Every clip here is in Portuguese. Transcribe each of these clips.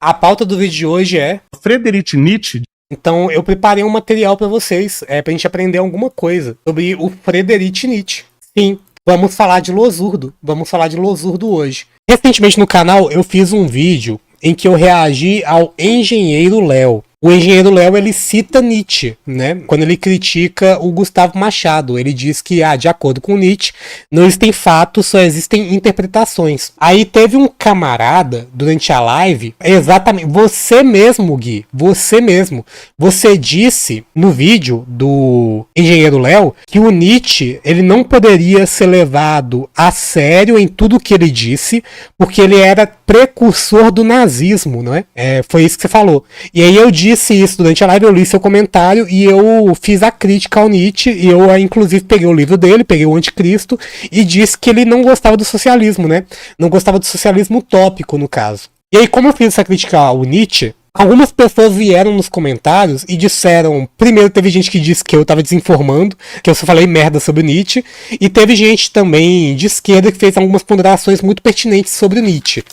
A pauta do vídeo de hoje é Friedrich Nietzsche. Então eu preparei um material para vocês, pra gente aprender alguma coisa sobre o Friedrich Nietzsche. Sim, vamos falar de Losurdo. Vamos falar de Losurdo hoje. Recentemente no canal eu fiz um vídeo em que eu reagi ao Engenheiro Léo. O Engenheiro Léo, ele cita Nietzsche, né? Quando ele critica o Gustavo Machado. Ele diz que, de acordo com Nietzsche, não existem fatos, só existem interpretações. Aí teve um camarada, durante a live, exatamente, você mesmo, Gui, você mesmo, você disse no vídeo do Engenheiro Léo que o Nietzsche, ele não poderia ser levado a sério em tudo que ele disse, porque ele era precursor do nazismo, não é? Foi isso que você falou. E aí eu disse isso durante a live, eu li seu comentário e eu fiz a crítica ao Nietzsche, e eu inclusive peguei o livro dele, peguei o Anticristo, e disse que ele não gostava do socialismo, né? Não gostava do socialismo utópico, no caso. E aí, como eu fiz essa crítica ao Nietzsche, algumas pessoas vieram nos comentários e disseram... Primeiro teve gente que disse que eu tava desinformando, que eu só falei merda sobre Nietzsche. E teve gente também de esquerda que fez algumas ponderações muito pertinentes sobre Nietzsche.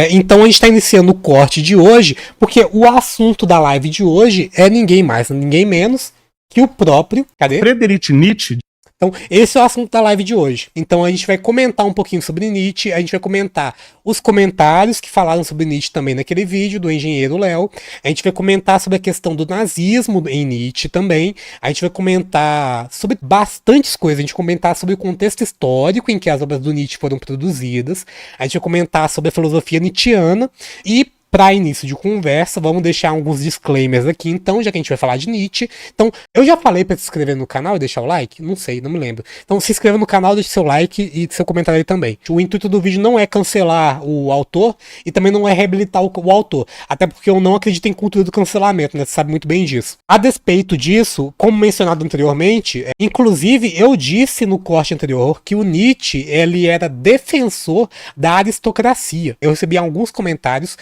Então a gente tá iniciando o corte de hoje, porque o assunto da live de hoje é ninguém mais, ninguém menos que o próprio... Cadê? Friedrich Nietzsche. Então, esse é o assunto da live de hoje. Então, a gente vai comentar um pouquinho sobre Nietzsche, a gente vai comentar os comentários que falaram sobre Nietzsche também naquele vídeo do Engenheiro Léo, a gente vai comentar sobre a questão do nazismo em Nietzsche também, a gente vai comentar sobre bastantes coisas, a gente vai comentar sobre o contexto histórico em que as obras do Nietzsche foram produzidas, a gente vai comentar sobre a filosofia nietzschiana e... Para início de conversa, vamos deixar alguns disclaimers aqui, então, já que a gente vai falar de Nietzsche. Então, eu já falei para se inscrever no canal e deixar o like? Não sei, não me lembro. Então, se inscreva no canal, deixe seu like e seu comentário aí também. O intuito do vídeo não é cancelar o autor e também não é reabilitar o autor. Até porque eu não acredito em cultura do cancelamento, né? Você sabe muito bem disso. A despeito disso, como mencionado anteriormente, inclusive eu disse no corte anterior que o Nietzsche, ele era defensor da aristocracia. Eu recebi alguns comentários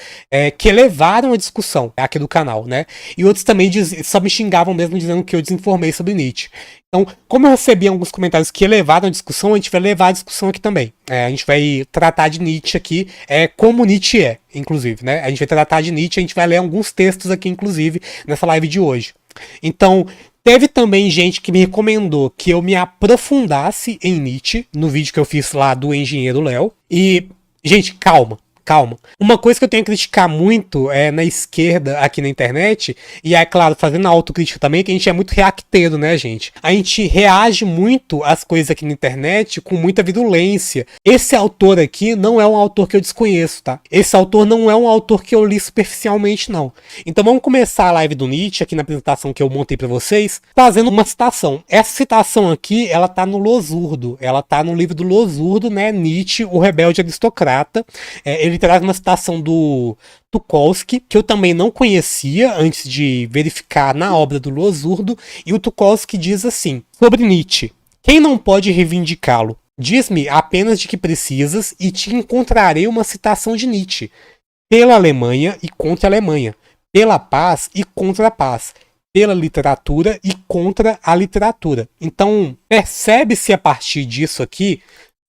que elevaram a discussão aqui do canal, né? E outros também só me xingavam mesmo, dizendo que eu desinformei sobre Nietzsche. Então, como eu recebi alguns comentários que elevaram a discussão, a gente vai levar a discussão aqui também. A gente vai tratar de Nietzsche aqui, como Nietzsche é, inclusive, né? A gente vai tratar de Nietzsche, a gente vai ler alguns textos aqui, inclusive, nessa live de hoje. Então, teve também gente que me recomendou que eu me aprofundasse em Nietzsche, no vídeo que eu fiz lá do Engenheiro Léo. E, gente, calma. Uma coisa que eu tenho a criticar muito na esquerda aqui na internet, e claro, fazendo a autocrítica também, que a gente é muito reacteiro, né, gente? A gente reage muito às coisas aqui na internet com muita virulência. Esse autor aqui não é um autor que eu desconheço, tá? Esse autor não é um autor que eu li superficialmente, não. Então vamos começar a live do Nietzsche, aqui na apresentação que eu montei pra vocês, fazendo uma citação. Essa citação aqui, ela tá no Losurdo, ela tá no livro do Losurdo, né? Nietzsche, o rebelde aristocrata. Ele traz uma citação do Tucholsky, que eu também não conhecia antes de verificar na obra do Losurdo, e o Tucholsky diz assim, sobre Nietzsche: quem não pode reivindicá-lo? Diz-me apenas de que precisas e te encontrarei uma citação de Nietzsche, pela Alemanha e contra a Alemanha, pela paz e contra a paz, pela literatura e contra a literatura. Então, percebe-se a partir disso aqui,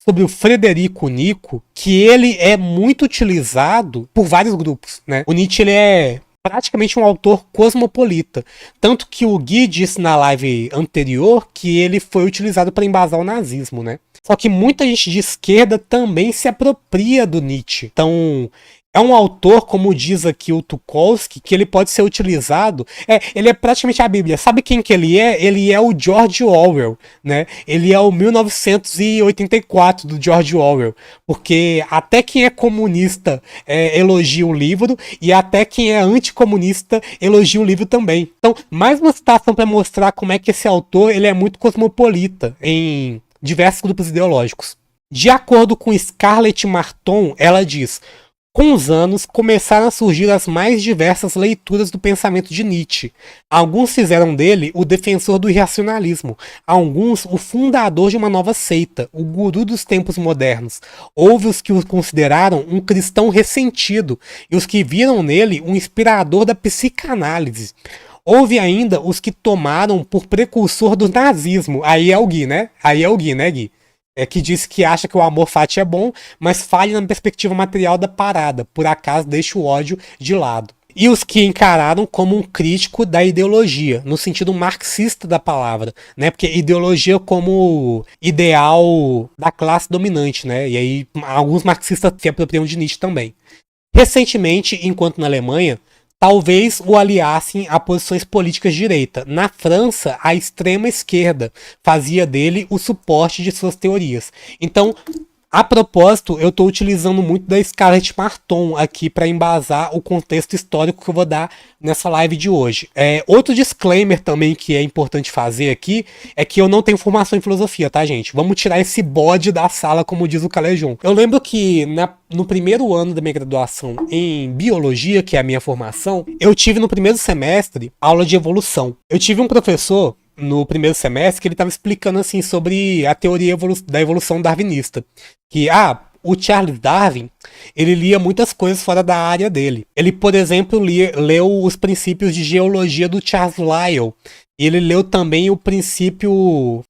sobre o Frederico Nico, que ele é muito utilizado por vários grupos, né? O Nietzsche, ele é praticamente um autor cosmopolita. Tanto que o Gui disse na live anterior que ele foi utilizado para embasar o nazismo, né? Só que muita gente de esquerda também se apropria do Nietzsche. Então, é um autor, como diz aqui o Tucholsky, que ele pode ser utilizado... ele é praticamente a Bíblia. Sabe quem que ele é? Ele é o George Orwell, né? Ele é o 1984 do George Orwell. Porque até quem é comunista elogia o livro, e até quem é anticomunista elogia o livro também. Então, mais uma citação para mostrar como é que esse autor ele é muito cosmopolita em diversos grupos ideológicos. De acordo com Scarlett Marton, ela diz... Com os anos, começaram a surgir as mais diversas leituras do pensamento de Nietzsche. Alguns fizeram dele o defensor do irracionalismo, alguns o fundador de uma nova seita, o guru dos tempos modernos. Houve os que o consideraram um cristão ressentido e os que viram nele um inspirador da psicanálise. Houve ainda os que tomaram por precursor do nazismo. Aí é o Gui, né? Gui? que disse que acha que o amor fati é bom, mas falha na perspectiva material da parada, por acaso deixa o ódio de lado. E os que encararam como um crítico da ideologia, no sentido marxista da palavra, né? Porque ideologia como ideal da classe dominante, né? E aí alguns marxistas se apropriam de Nietzsche também. Recentemente, enquanto na Alemanha, talvez o aliassem a posições políticas de direita. Na França, a extrema esquerda fazia dele o suporte de suas teorias. Então, a propósito, eu estou utilizando muito da Scarlett Marton aqui para embasar o contexto histórico que eu vou dar nessa live de hoje. Outro disclaimer também que é importante fazer aqui é que eu não tenho formação em filosofia, tá, gente? Vamos tirar esse bode da sala, como diz o Calejão. Eu lembro que no primeiro ano da minha graduação em biologia, que é a minha formação, eu tive no primeiro semestre aula de evolução. Eu tive um professor no primeiro semestre que ele estava explicando assim sobre a teoria da evolução darwinista. Que, o Charles Darwin, ele lia muitas coisas fora da área dele. Ele, por exemplo, leu os princípios de geologia do Charles Lyell. E ele leu também o princípio,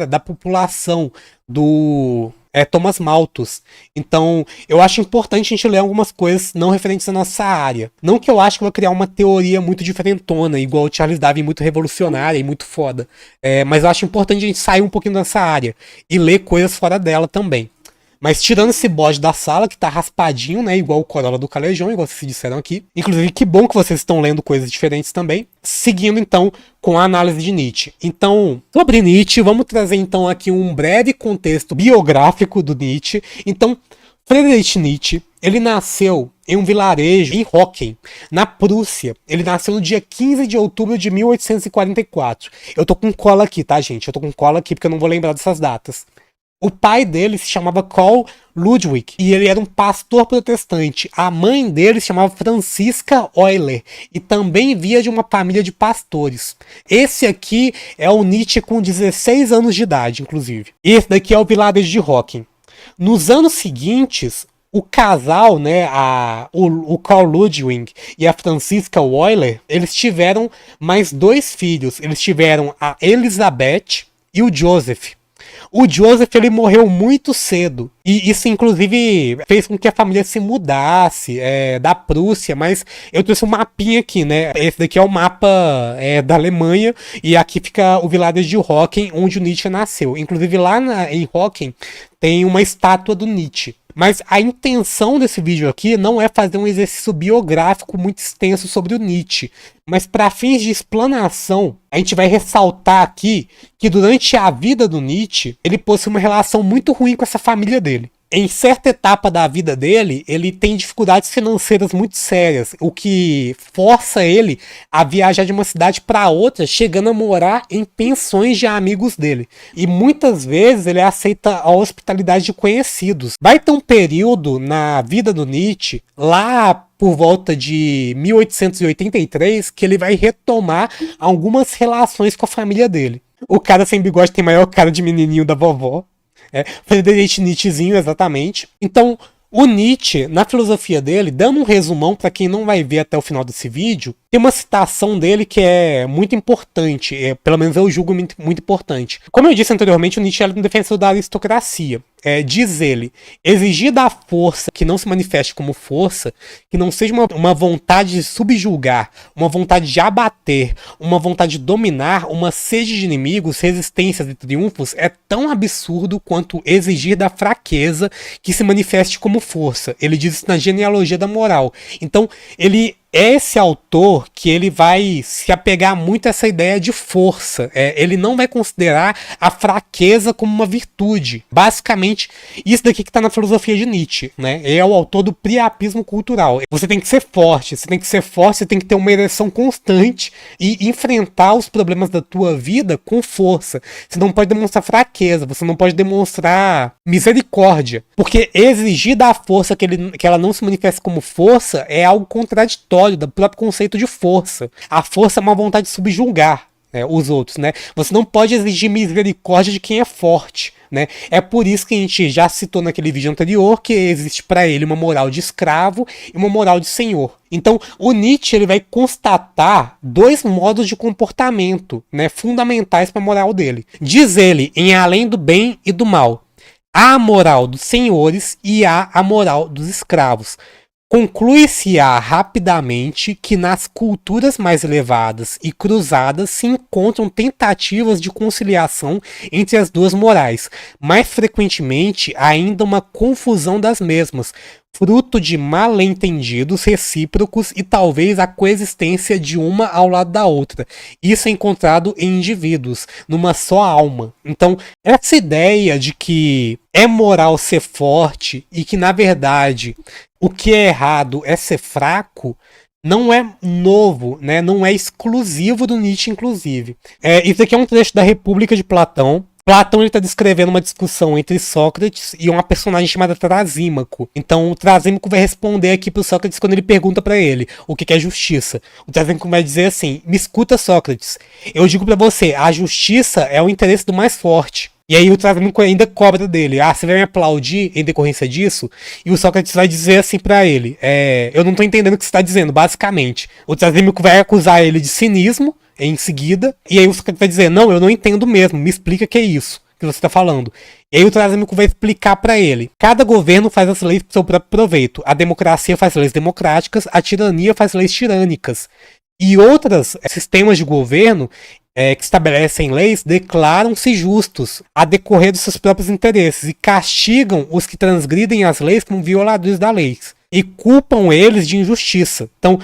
da população do Thomas Malthus. Então, eu acho importante a gente ler algumas coisas não referentes à nossa área. Não que eu acho que eu vou criar uma teoria muito diferentona, igual o Charles Darwin, muito revolucionária e muito foda. Mas eu acho importante a gente sair um pouquinho dessa área e ler coisas fora dela também. Mas tirando esse bode da sala, que tá raspadinho, né? Igual o Corolla do Calejão, igual vocês disseram aqui. Inclusive, que bom que vocês estão lendo coisas diferentes também. Seguindo, então, com a análise de Nietzsche. Então, sobre Nietzsche, vamos trazer, então, aqui um breve contexto biográfico do Nietzsche. Então, Friedrich Nietzsche, ele nasceu em um vilarejo em Hocken, na Prússia. Ele nasceu no dia 15 de outubro de 1844. Eu tô com cola aqui, tá, gente? Eu tô com cola aqui porque eu não vou lembrar dessas datas. O pai dele se chamava Karl Ludwig e ele era um pastor protestante. A mãe dele se chamava Franziska Euler e também via de uma família de pastores. Esse aqui é o Nietzsche com 16 anos de idade, inclusive. Esse daqui é o vilarejo de Hocken. Nos anos seguintes, o casal, né, o Karl Ludwig e a Franziska Euler, eles tiveram mais 2 filhos. Eles tiveram a Elizabeth e o Joseph. O Joseph, ele morreu muito cedo. E isso, inclusive, fez com que a família se mudasse da Prússia. Mas eu trouxe um mapinha aqui, né? Esse daqui é o mapa da Alemanha. E aqui fica o vilarejo de Hocken, onde o Nietzsche nasceu. Inclusive, lá em Hocken tem uma estátua do Nietzsche. Mas a intenção desse vídeo aqui não é fazer um exercício biográfico muito extenso sobre o Nietzsche. Mas para fins de explanação, a gente vai ressaltar aqui que durante a vida do Nietzsche, ele possui uma relação muito ruim com essa família dele. Em certa etapa da vida dele, ele tem dificuldades financeiras muito sérias, o que força ele a viajar de uma cidade para outra, chegando a morar em pensões de amigos dele. E muitas vezes ele aceita a hospitalidade de conhecidos. Vai ter um período na vida do Nietzsche, lá por volta de 1883, que ele vai retomar algumas relações com a família dele. O cara sem bigode tem maior cara de menininho da vovó. Friedrich Nietzschezinho, exatamente. Então, o Nietzsche, na filosofia dele, dando um resumão para quem não vai ver até o final desse vídeo, tem uma citação dele que é muito importante, pelo menos eu julgo muito, muito importante. Como eu disse anteriormente, o Nietzsche era um defensor da aristocracia. Diz ele, exigir da força que não se manifeste como força, que não seja uma vontade de subjugar, uma vontade de abater, uma vontade de dominar, uma sede de inimigos, resistências e triunfos, é tão absurdo quanto exigir da fraqueza que se manifeste como força. Ele diz isso na Genealogia da Moral. Então, ele é esse autor que ele vai se apegar muito a essa ideia de força. Ele não vai considerar a fraqueza como uma virtude. Basicamente, isso daqui que está na filosofia de Nietzsche, né? Ele é o autor do priapismo cultural. Você tem que ser forte, você tem que ter uma ereção constante e enfrentar os problemas da tua vida com força. Você não pode demonstrar fraqueza, você não pode demonstrar misericórdia. Porque exigir da força que ela não se manifeste como força é algo contraditório do próprio conceito de força. A força é uma vontade de subjugar os outros, né? Você não pode exigir misericórdia de quem é forte, né? É por isso que a gente já citou naquele vídeo anterior que existe para ele uma moral de escravo e uma moral de senhor. Então, o Nietzsche ele vai constatar 2 modos de comportamento, né, fundamentais para a moral dele. Diz ele, em Além do Bem e do Mal: há a moral dos senhores e há a moral dos escravos. Conclui-se-á rapidamente que nas culturas mais elevadas e cruzadas se encontram tentativas de conciliação entre as duas morais, mais frequentemente ainda uma confusão das mesmas, fruto de mal-entendidos recíprocos e talvez a coexistência de uma ao lado da outra. Isso é encontrado em indivíduos, numa só alma. Então, essa ideia de que é moral ser forte e que, na verdade, o que é errado é ser fraco, não é novo, né? Não é exclusivo do Nietzsche, inclusive. Isso aqui é um trecho da República de Platão. Platão está descrevendo uma discussão entre Sócrates e uma personagem chamada Trasímaco. Então o Trasímaco vai responder aqui para o Sócrates quando ele pergunta para ele o que é justiça. O Trasímaco vai dizer assim: me escuta, Sócrates, eu digo para você, a justiça é o interesse do mais forte. E aí o Trasímaco ainda cobra dele: ah, você vai me aplaudir em decorrência disso? E o Sócrates vai dizer assim pra ele: eu não tô entendendo o que você tá dizendo, basicamente. O Trasímaco vai acusar ele de cinismo em seguida, e aí o Sócrates vai dizer: não, eu não entendo mesmo, me explica o que é isso que você tá falando. E aí o Trasímaco vai explicar pra ele: cada governo faz as leis pro seu próprio proveito, a democracia faz leis democráticas, a tirania faz leis tirânicas. E outros sistemas de governo que estabelecem leis declaram-se justos a decorrer dos seus próprios interesses e castigam os que transgridem as leis como violadores da lei e culpam eles de injustiça. Então,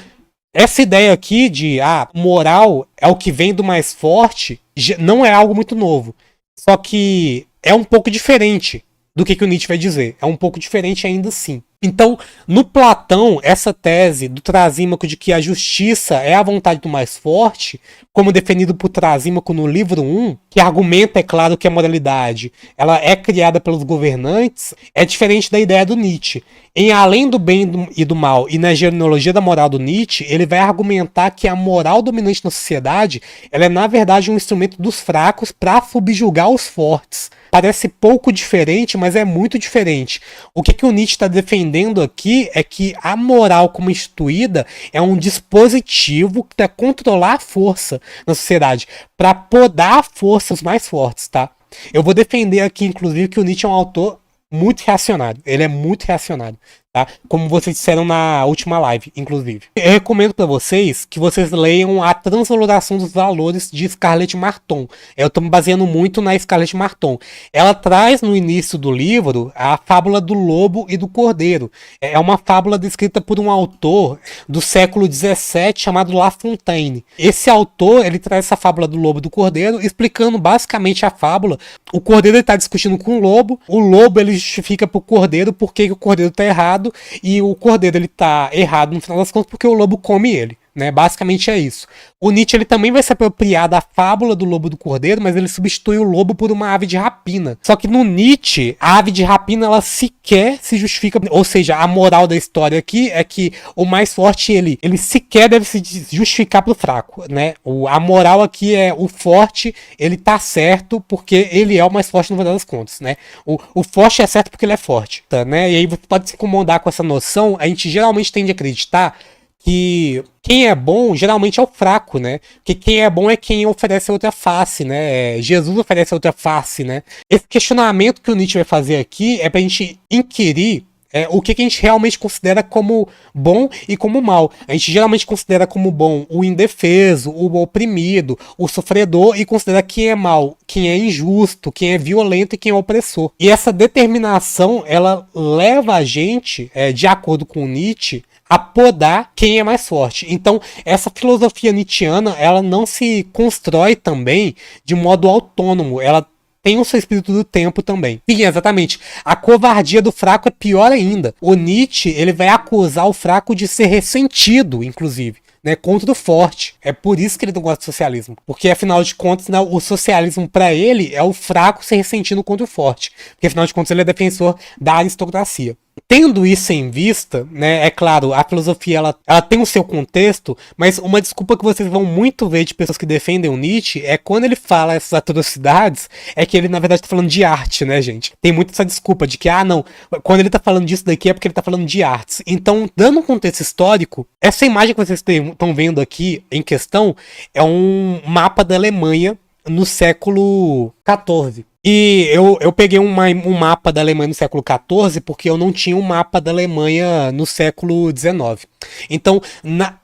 essa ideia aqui de moral é o que vem do mais forte não é algo muito novo. Só que é um pouco diferente do que o Nietzsche vai dizer. É um pouco diferente ainda assim. Então, no Platão, essa tese do Trasímaco de que a justiça é a vontade do mais forte, como definido por Trasímaco no livro 1, que argumenta, é claro, que a moralidade ela é criada pelos governantes, é diferente da ideia do Nietzsche. Em Além do Bem e do Mal e na Genealogia da Moral do Nietzsche, ele vai argumentar que a moral dominante na sociedade ela é, na verdade, um instrumento dos fracos para subjugar os fortes. Parece pouco diferente, mas é muito diferente. O que o Nietzsche está defendendo aqui é que a moral como instituída é um dispositivo para controlar a força na sociedade, para podar a força dos mais fortes, tá? Eu vou defender aqui, inclusive, que o Nietzsche é um autor muito reacionário. Ele é muito reacionário, tá? Como vocês disseram na última live, inclusive. Eu recomendo para vocês que vocês leiam A Transvaloração dos Valores de Scarlett Marton. Eu tô me baseando muito na Scarlett Marton. Ela traz no início do livro a fábula do lobo e do cordeiro. É uma fábula descrita por um autor do século XVII chamado La Fontaine. Esse autor, ele traz essa fábula do lobo e do cordeiro, explicando basicamente a fábula. O cordeiro está discutindo com o lobo ele justifica pro cordeiro porque o cordeiro tá errado, e o cordeiro ele tá errado no final das contas porque o lobo come ele, né? Basicamente é isso. O Nietzsche ele também vai se apropriar da fábula do lobo e do cordeiro, mas ele substitui o lobo por uma ave de rapina. Só que no Nietzsche, a ave de rapina ela sequer se justifica, ou seja, a moral da história aqui é que o mais forte ele sequer deve se justificar pro fraco, né? A moral aqui é o forte, ele tá certo porque ele é o mais forte no final das contas, né? O forte é certo porque ele é forte, tá, né? E aí você pode se incomodar com essa noção. A gente geralmente tende a acreditar que quem é bom geralmente é o fraco, né? Porque quem é bom é quem oferece outra face, né? Jesus oferece outra face, né? Esse questionamento que o Nietzsche vai fazer aqui é pra gente inquirir o que a gente realmente considera como bom e como mal. A gente geralmente considera como bom o indefeso, o oprimido, o sofredor, e considera quem é mal, quem é injusto, quem é violento e quem é opressor. E essa determinação, ela leva a gente, de acordo com Nietzsche, a podar quem é mais forte. Então, essa filosofia nietzschiana, ela não se constrói também de modo autônomo. Ela tem o seu espírito do tempo também. Sim, exatamente. A covardia do fraco é pior ainda. O Nietzsche, ele vai acusar o fraco de ser ressentido, inclusive, né, contra o forte. É por isso que ele não gosta do socialismo. Porque, afinal de contas, né, o socialismo, para ele, é o fraco se ressentindo contra o forte. Porque, afinal de contas, ele é defensor da aristocracia. Tendo isso em vista, né, é claro, a filosofia ela tem o seu contexto, mas uma desculpa que vocês vão muito ver de pessoas que defendem o Nietzsche é quando ele fala essas atrocidades, é que ele na verdade tá falando de arte, né, gente? Tem muito essa desculpa de que, não, quando ele tá falando disso daqui é porque ele tá falando de artes. Então, dando um contexto histórico, essa imagem que vocês estão vendo aqui em questão é um mapa da Alemanha no século XIV. E eu peguei um mapa da Alemanha no século XIV porque eu não tinha um mapa da Alemanha no século XIX. Então,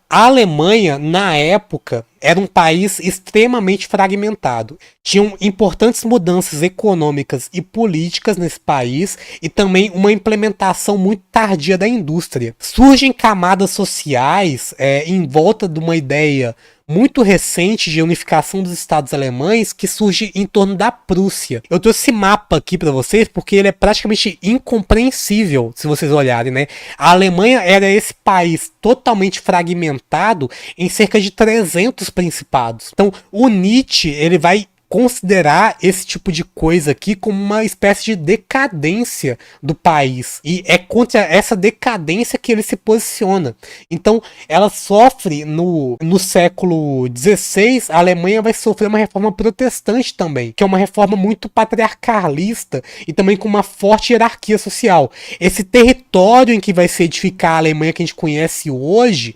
a Alemanha, na época, era um país extremamente fragmentado. Tinham importantes mudanças econômicas e políticas nesse país e também uma implementação muito tardia da indústria. Surgem camadas sociais em volta de uma ideia muito recente de unificação dos estados alemães que surge em torno da Prússia. Eu trouxe esse mapa aqui para vocês porque ele é praticamente incompreensível se vocês olharem, né? A Alemanha era esse país totalmente fragmentado em cerca de 300 principados. Então, o Nietzsche, ele vai considerar esse tipo de coisa aqui como uma espécie de decadência do país. E é contra essa decadência que ele se posiciona. Então, ela sofre no século XVI, a Alemanha vai sofrer uma reforma protestante também, que é uma reforma muito patriarcalista e também com uma forte hierarquia social. Esse território em que vai se edificar a Alemanha que a gente conhece hoje,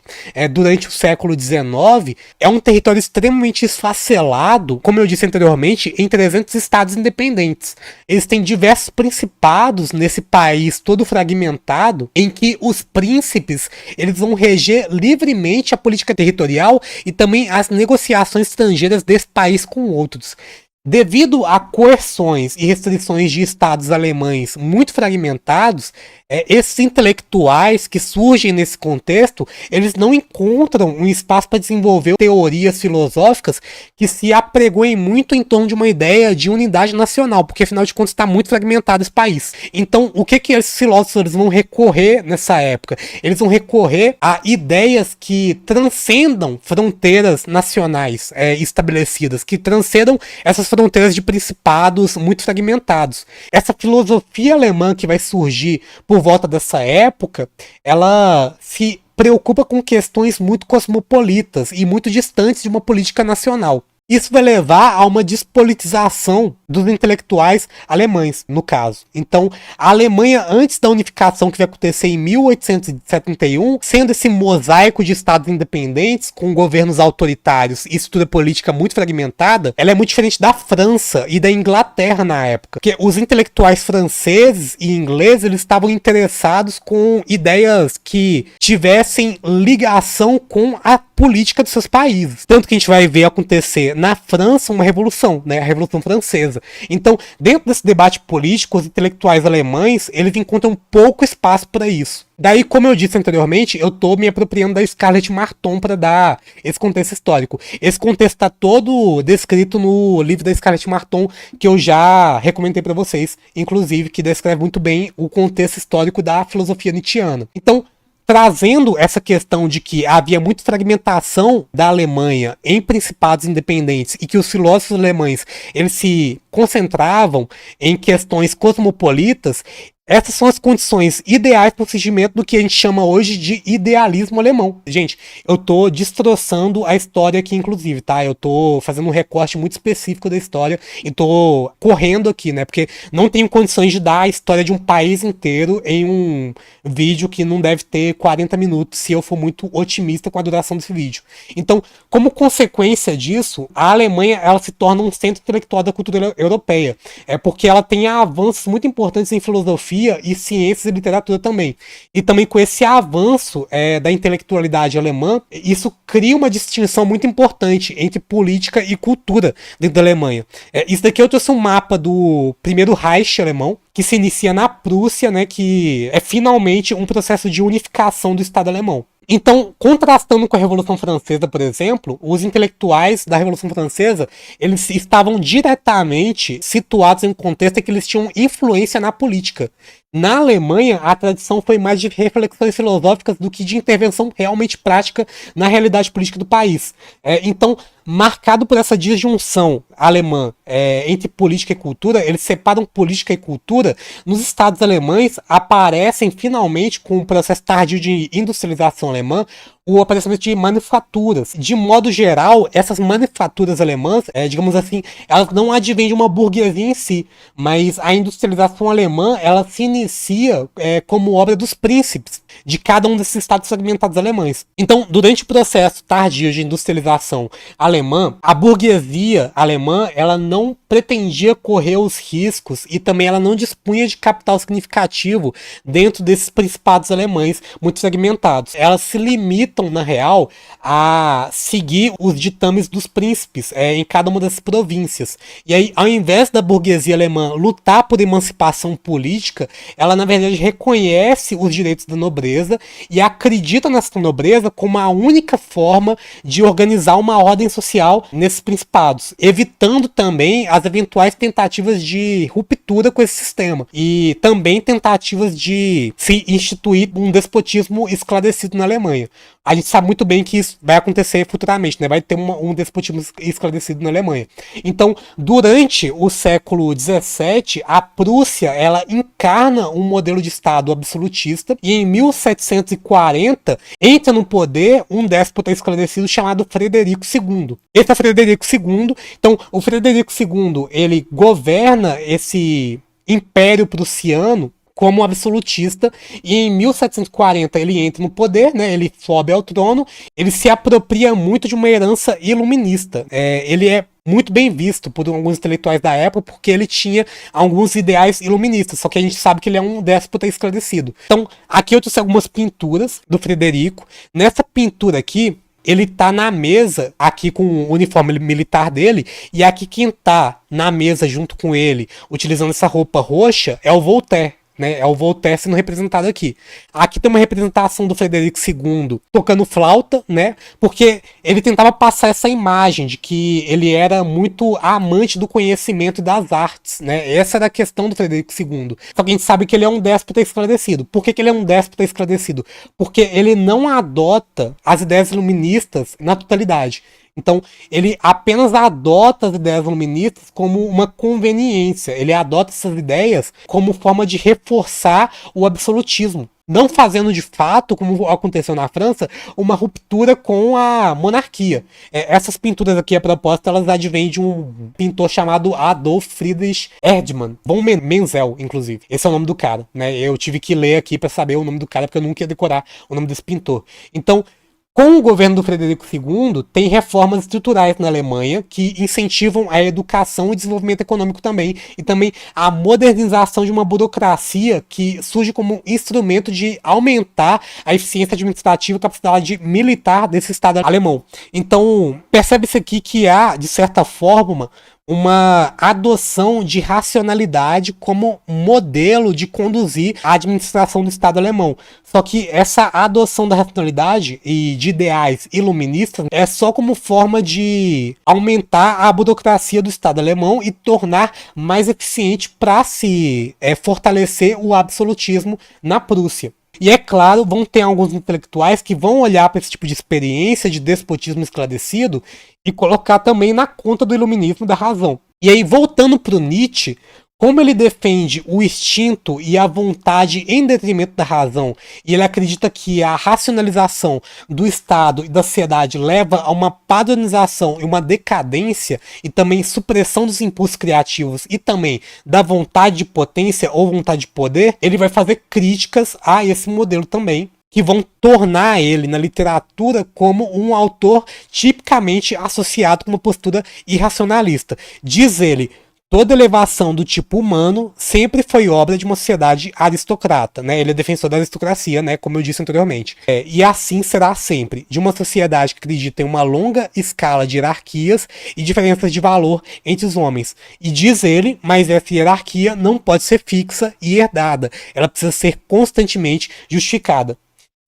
durante o século XIX, é um território extremamente esfacelado, como eu disse anteriormente, em 300 estados independentes. Eles têm diversos principados nesse país todo fragmentado, em que os príncipes eles vão reger livremente a política territorial e também as negociações estrangeiras desse país com outros. Devido a coerções e restrições de estados alemães muito fragmentados, esses intelectuais que surgem nesse contexto, eles não encontram um espaço para desenvolver teorias filosóficas que se apregoem muito em torno de uma ideia de unidade nacional, porque afinal de contas está muito fragmentado esse país. Então, o que esses filósofos eles vão recorrer nessa época? Eles vão recorrer a ideias que transcendam fronteiras nacionais estabelecidas, que transcendam essas fronteiras de principados muito fragmentados. Essa filosofia alemã que vai surgir por volta dessa época, ela se preocupa com questões muito cosmopolitas e muito distantes de uma política nacional. Isso vai levar a uma despolitização dos intelectuais alemães, no caso. Então, a Alemanha, antes da unificação que vai acontecer em 1871, sendo esse mosaico de estados independentes, com governos autoritários e estrutura política muito fragmentada, ela é muito diferente da França e da Inglaterra na época. Porque os intelectuais franceses e ingleses, eles estavam interessados com ideias que tivessem ligação com a política dos seus países. Tanto que a gente vai ver acontecer na França uma revolução, né? A Revolução Francesa. Então, dentro desse debate político, os intelectuais alemães, eles encontram pouco espaço para isso. Daí, como eu disse anteriormente, eu tô me apropriando da Scarlett Marton para dar esse contexto histórico. Esse contexto está todo descrito no livro da Scarlett Marton, que eu já recomendei para vocês, inclusive, que descreve muito bem o contexto histórico da filosofia nietzschiana. Então, trazendo essa questão de que havia muita fragmentação da Alemanha em principados independentes e que os filósofos alemães eles se concentravam em questões cosmopolitas, essas são as condições ideais para o surgimento do que a gente chama hoje de idealismo alemão. Gente, eu tô destroçando a história aqui, inclusive, tá? Eu tô fazendo um recorte muito específico da história e tô correndo aqui, né? Porque não tenho condições de dar a história de um país inteiro em um vídeo que não deve ter 40 minutos, se eu for muito otimista com a duração desse vídeo. Então, como consequência disso, a Alemanha ela se torna um centro intelectual da cultura europeia. É porque ela tem avanços muito importantes em filosofia e ciências e literatura também. E também com esse avanço da intelectualidade alemã, isso cria uma distinção muito importante entre política e cultura dentro da Alemanha. Isso daqui eu trouxe um mapa do primeiro Reich alemão, que se inicia na Prússia, né, que é finalmente um processo de unificação do Estado alemão. Então, contrastando com a Revolução Francesa, por exemplo, os intelectuais da Revolução Francesa, eles estavam diretamente situados em um contexto em que eles tinham influência na política. Na Alemanha, a tradição foi mais de reflexões filosóficas do que de intervenção realmente prática na realidade política do país. Então, marcado por essa disjunção alemã entre política e cultura, eles separam política e cultura. Nos estados alemães, aparecem finalmente, com o processo tardio de industrialização alemã, o aparecimento de manufaturas. De modo geral, essas manufaturas alemãs, digamos assim, elas não advêm de uma burguesia em si, mas a industrialização alemã, ela se inicia como obra dos príncipes de cada um desses estados fragmentados alemães. Então, durante o processo tardio de industrialização alemã, a burguesia alemã, ela não pretendia correr os riscos e também ela não dispunha de capital significativo dentro desses principados alemães muito fragmentados. Elas se limitam, na real, a seguir os ditames dos príncipes em cada uma das províncias. E aí, ao invés da burguesia alemã lutar por emancipação política, ela, na verdade, reconhece os direitos da nobreza e acredita nessa nobreza como a única forma de organizar uma ordem social nesses principados, evitando também as eventuais tentativas de ruptura com esse sistema e também tentativas de se instituir um despotismo esclarecido na Alemanha. A gente sabe muito bem que isso vai acontecer futuramente, né? Vai ter um despotismo esclarecido na Alemanha. Então, durante o século XVII, a Prússia, ela encarna um modelo de Estado absolutista e em 1740 entra no poder um déspota esclarecido chamado Frederico II. Esse é Frederico II. Então, o Frederico II, ele governa esse império prussiano como absolutista, e em 1740 ele entra no poder, né, ele sobe ao trono, ele se apropria muito de uma herança iluminista. Ele é muito bem visto por alguns intelectuais da época, porque ele tinha alguns ideais iluministas, só que a gente sabe que ele é um déspota esclarecido. Então, aqui eu trouxe algumas pinturas do Frederico. Nessa pintura aqui, ele tá na mesa, aqui com o uniforme militar dele, e aqui quem tá na mesa junto com ele, utilizando essa roupa roxa, é o Voltaire. Né, é o Voltaire sendo representado aqui. Aqui tem uma representação do Frederico II tocando flauta, né? Porque ele tentava passar essa imagem de que ele era muito amante do conhecimento e das artes, né? Essa era a questão do Frederico II. Só que a gente sabe que ele é um déspota esclarecido. Por que ele é um déspota esclarecido? Porque ele não adota as ideias iluministas na totalidade. Então, ele apenas adota as ideias iluministas como uma conveniência. Ele adota essas ideias como forma de reforçar o absolutismo. Não fazendo de fato, como aconteceu na França, uma ruptura com a monarquia. Essas pinturas aqui, a propósito, elas advêm de um pintor chamado Adolf Friedrich Erdmann. Von Menzel, inclusive. Esse é o nome do cara, né? Eu tive que ler aqui para saber o nome do cara, porque eu nunca ia decorar o nome desse pintor. Então, com o governo do Frederico II, tem reformas estruturais na Alemanha que incentivam a educação e desenvolvimento econômico também, e também a modernização de uma burocracia que surge como instrumento de aumentar a eficiência administrativa e capacidade militar desse Estado alemão. Então, percebe-se aqui que há, de certa forma, uma adoção de racionalidade como modelo de conduzir a administração do Estado alemão. Só que essa adoção da racionalidade e de ideais iluministas é só como forma de aumentar a burocracia do Estado alemão e tornar mais eficiente para se fortalecer o absolutismo na Prússia. E é claro, vão ter alguns intelectuais que vão olhar para esse tipo de experiência de despotismo esclarecido e colocar também na conta do iluminismo da razão. E aí, voltando para o Nietzsche, como ele defende o instinto e a vontade em detrimento da razão, e ele acredita que a racionalização do Estado e da sociedade leva a uma padronização e uma decadência, e também supressão dos impulsos criativos e também da vontade de potência ou vontade de poder, ele vai fazer críticas a esse modelo também, que vão tornar ele na literatura como um autor tipicamente associado com uma postura irracionalista. Diz ele: toda elevação do tipo humano sempre foi obra de uma sociedade aristocrata, né? Ele é defensor da aristocracia, né? Como eu disse anteriormente. E assim será sempre, de uma sociedade que acredita em uma longa escala de hierarquias e diferenças de valor entre os homens. E diz ele, mas essa hierarquia não pode ser fixa e herdada. Ela precisa ser constantemente justificada.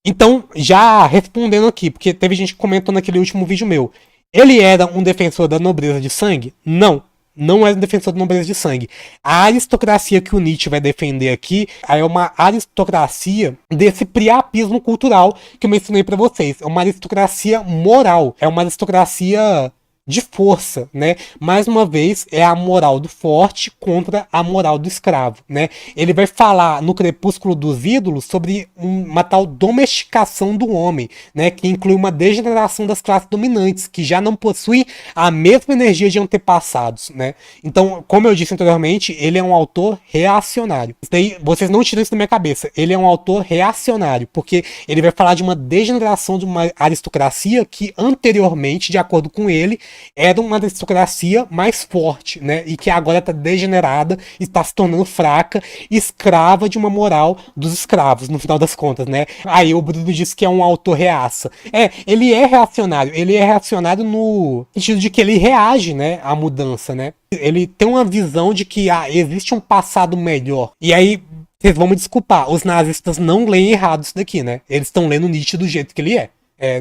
Então, já respondendo aqui, porque teve gente que comentou naquele último vídeo meu, ele era um defensor da nobreza de sangue? Não. Não é um defensor da nobreza de sangue. A aristocracia que o Nietzsche vai defender aqui é uma aristocracia desse priapismo cultural que eu mencionei para vocês. É uma aristocracia moral. É uma aristocracia de força, né? Mais uma vez, é a moral do forte contra a moral do escravo, né? Ele vai falar no Crepúsculo dos Ídolos sobre uma tal domesticação do homem, né? Que inclui uma degeneração das classes dominantes, que já não possuem a mesma energia de antepassados, né? Então, como eu disse anteriormente, ele é um autor reacionário. Isso daí, vocês não tiram isso da minha cabeça. Ele é um autor reacionário, porque ele vai falar de uma degeneração de uma aristocracia que anteriormente, de acordo com ele, era uma aristocracia mais forte, né? E que agora está degenerada, está se tornando fraca, escrava de uma moral dos escravos, no final das contas, né? Aí o Bruno disse que é um autor reaça. Ele é reacionário no sentido de que ele reage, né, à mudança, né? Ele tem uma visão de que existe um passado melhor. E aí, vocês vão me desculpar, os nazistas não leem errado isso daqui, né? Eles estão lendo Nietzsche do jeito que ele é.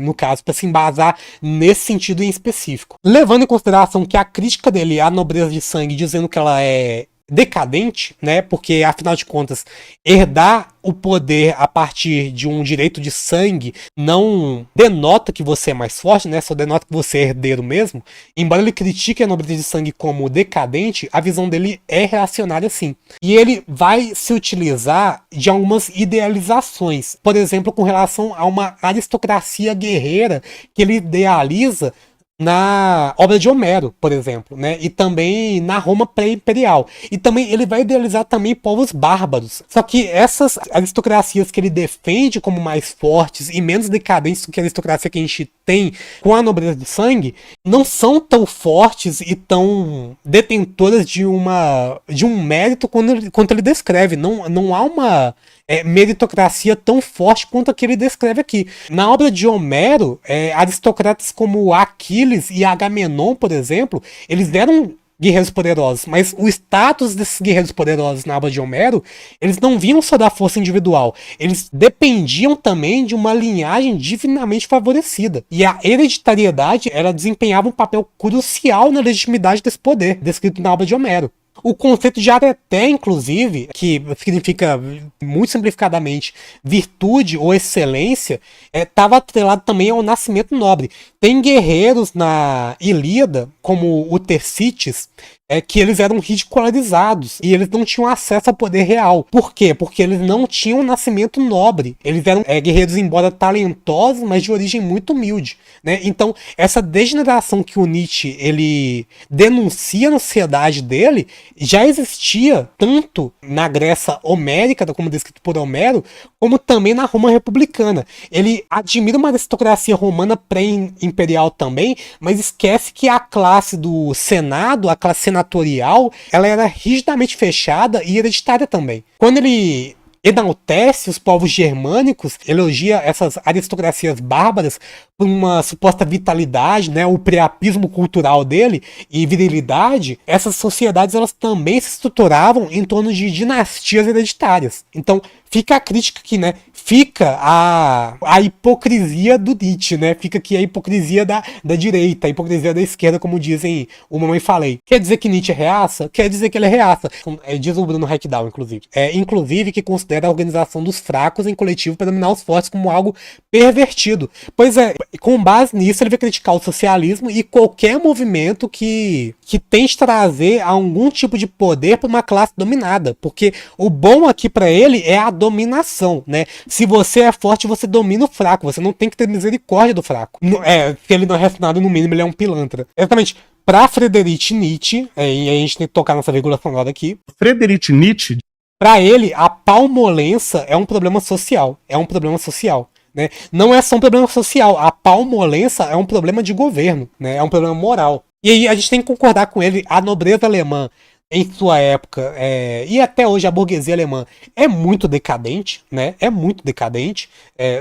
No caso, para se embasar nesse sentido em específico. Levando em consideração que a crítica dele à nobreza de sangue, dizendo que ela é decadente, né? Porque, afinal de contas, herdar o poder a partir de um direito de sangue não denota que você é mais forte, né? Só denota que você é herdeiro mesmo. Embora ele critique a nobreza de sangue como decadente, a visão dele é reacionária sim. E ele vai se utilizar de algumas idealizações. Por exemplo, com relação a uma aristocracia guerreira que ele idealiza na obra de Homero, por exemplo, né? E também na Roma pré-imperial. E também ele vai idealizar também povos bárbaros. Só que essas aristocracias que ele defende como mais fortes e menos decadentes do que a aristocracia que a gente tem com a nobreza de sangue, não são tão fortes e tão detentoras de um mérito quanto ele descreve. Não há uma meritocracia tão forte quanto a que ele descreve aqui. Na obra de Homero, aristocratas como Aquiles e Agamenon, por exemplo, eles eram guerreiros poderosos, mas o status desses guerreiros poderosos na obra de Homero, eles não vinham só da força individual, eles dependiam também de uma linhagem divinamente favorecida. E a hereditariedade, ela desempenhava um papel crucial na legitimidade desse poder, descrito na obra de Homero. O conceito de areté, inclusive, que significa, muito simplificadamente, virtude ou excelência, estava atrelado também ao nascimento nobre. Tem guerreiros na Ilíada, como o Tersites, que eles eram ridicularizados e eles não tinham acesso ao poder real. Por quê? Porque eles não tinham um nascimento nobre. Eles eram guerreiros, embora talentosos, mas de origem muito humilde, né? Então, essa degeneração que o Nietzsche ele denuncia na sociedade dele já existia tanto na Grécia homérica, como descrito por Homero, como também na Roma republicana. Ele admira uma aristocracia romana pré-imperial também, mas esquece que a classe do Senado, a classe senatorial, ela era rigidamente fechada e hereditária também. Quando ele enaltece os povos germânicos, elogia essas aristocracias bárbaras por uma suposta vitalidade, né, o priapismo cultural dele e virilidade, essas sociedades elas também se estruturavam em torno de dinastias hereditárias. Então, fica a crítica aqui, né? Fica a hipocrisia do Nietzsche, né? Fica aqui a hipocrisia da direita, a hipocrisia da esquerda, como dizem o Mamãe Falei. Quer dizer que Nietzsche é reaça? Quer dizer que ele é reaça. Diz o Bruno Hackdown, inclusive. Inclusive que considera a organização dos fracos em coletivo para dominar os fortes como algo pervertido. Pois é, com base nisso ele vai criticar o socialismo e qualquer movimento que tente trazer algum tipo de poder para uma classe dominada. Porque o bom aqui para ele é a dominação, né? Se você é forte, você domina o fraco. Você não tem que ter misericórdia do fraco. Se ele não é refinado, no mínimo ele é um pilantra. Exatamente. Para Friedrich Nietzsche, e a gente tem que tocar nessa vírgula sonora aqui. Friedrich Nietzsche. Para ele, a palmolência é um problema social. É um problema social. Né? Não é só um problema social. A palmolência é um problema de governo. Né? É um problema moral. E aí a gente tem que concordar com ele. A nobreza alemã, em sua época, e até hoje a burguesia alemã é muito decadente, né? É muito decadente.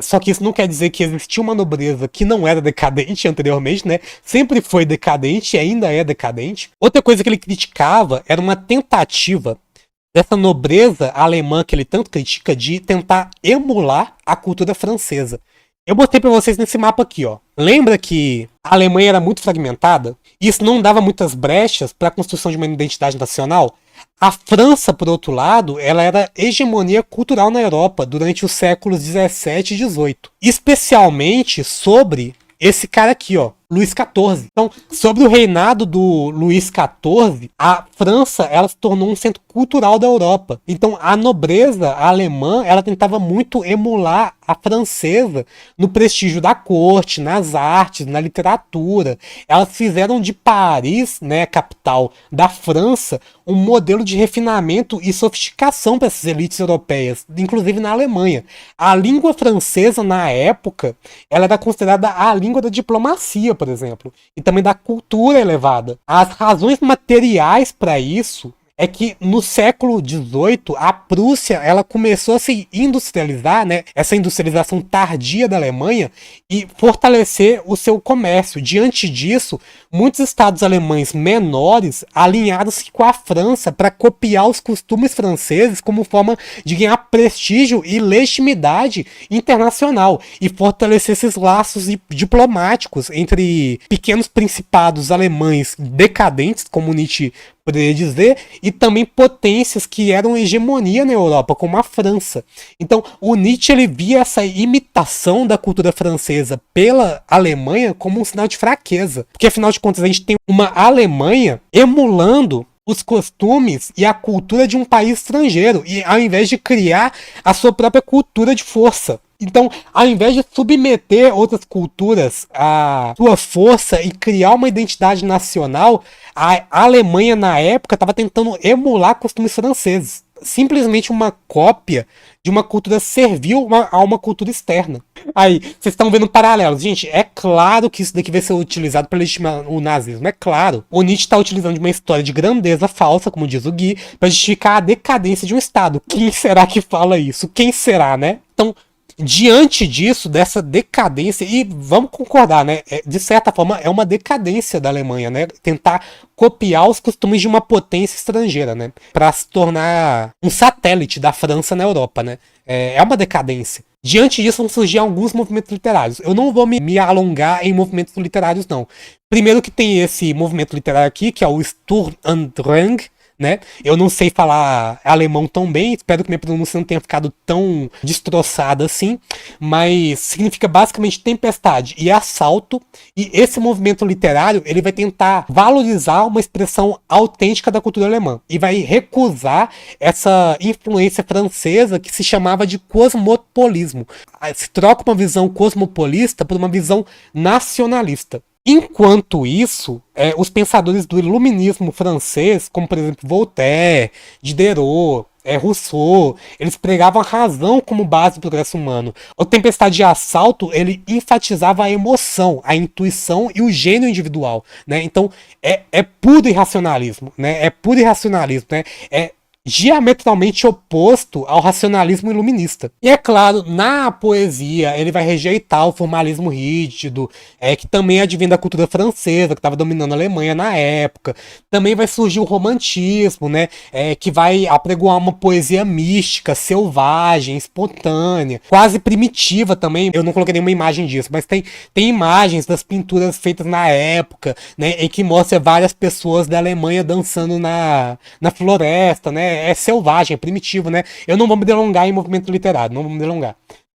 Só que isso não quer dizer que existia uma nobreza que não era decadente anteriormente, né? Sempre foi decadente e ainda é decadente. Outra coisa que ele criticava era uma tentativa dessa nobreza alemã que ele tanto critica de tentar emular a cultura francesa. Eu botei pra vocês nesse mapa aqui, ó. Lembra que a Alemanha era muito fragmentada? Isso não dava muitas brechas para a construção de uma identidade nacional? A França, por outro lado, ela era hegemonia cultural na Europa durante os séculos 17 e 18. Especialmente sobre esse cara aqui, ó. Luís XIV. Então, sobre o reinado do Luís XIV, a França, ela se tornou um centro cultural da Europa. Então, a nobreza alemã, ela tentava muito emular a francesa no prestígio da corte, nas artes, na literatura. Elas fizeram de Paris, né, capital da França, um modelo de refinamento e sofisticação para essas elites europeias, inclusive na Alemanha. A língua francesa, na época, ela era considerada a língua da diplomacia, por exemplo, e também da cultura elevada. As razões materiais para isso é que no século XVIII a Prússia ela começou a se industrializar, né? Essa industrialização tardia da Alemanha e fortalecer o seu comércio. Diante disso, muitos estados alemães menores alinharam-se com a França para copiar os costumes franceses como forma de ganhar prestígio e legitimidade internacional e fortalecer esses laços diplomáticos entre pequenos principados alemães decadentes, como Nietzsche poderia dizer, e também potências que eram hegemonia na Europa, como a França. Então, o Nietzsche ele via essa imitação da cultura francesa pela Alemanha como um sinal de fraqueza, porque afinal de contas a gente tem uma Alemanha emulando os costumes e a cultura de um país estrangeiro, e ao invés de criar a sua própria cultura de força. Então, ao invés de submeter outras culturas à sua força e criar uma identidade nacional, a Alemanha, na época, estava tentando emular costumes franceses. Simplesmente uma cópia de uma cultura servil a uma cultura externa. Aí, vocês estão vendo paralelos. Gente, é claro que isso daqui vai ser utilizado para legitimar o nazismo. É claro. O Nietzsche está utilizando de uma história de grandeza falsa, como diz o Gui, para justificar a decadência de um Estado. Quem será que fala isso? Quem será, né? Então, diante disso, dessa decadência, e vamos concordar, né? De certa forma, é uma decadência da Alemanha, né? Tentar copiar os costumes de uma potência estrangeira, né? Para se tornar um satélite da França na Europa, né? É uma decadência. Diante disso, vão surgir alguns movimentos literários. Eu não vou me alongar em movimentos literários, não. Primeiro que tem esse movimento literário aqui, que é o Sturm und Drang, né? Eu não sei falar alemão tão bem, espero que minha pronúncia não tenha ficado tão destroçada assim, mas significa basicamente tempestade e assalto, e esse movimento literário ele vai tentar valorizar uma expressão autêntica da cultura alemã e vai recusar essa influência francesa que se chamava de cosmopolismo. Se troca uma visão cosmopolista por uma visão nacionalista. Enquanto isso, os pensadores do iluminismo francês, como por exemplo Voltaire, Diderot, Rousseau, eles pregavam a razão como base do progresso humano. O Tempestade de Assalto, ele enfatizava a emoção, a intuição e o gênio individual, né? Então, é puro irracionalismo, né? É puro irracionalismo, né? É diametralmente oposto ao racionalismo iluminista. E é claro, na poesia ele vai rejeitar o formalismo rígido, que também advém da cultura francesa, que estava dominando a Alemanha na época. Também vai surgir o romantismo, né, que vai apregoar uma poesia mística, selvagem, espontânea, quase primitiva também. Eu não coloquei nenhuma imagem disso, mas tem imagens das pinturas feitas na época, né, em que mostra várias pessoas da Alemanha dançando na floresta, né? É selvagem, é primitivo, né? Eu não vou me delongar em movimento literário, não vou me delongar.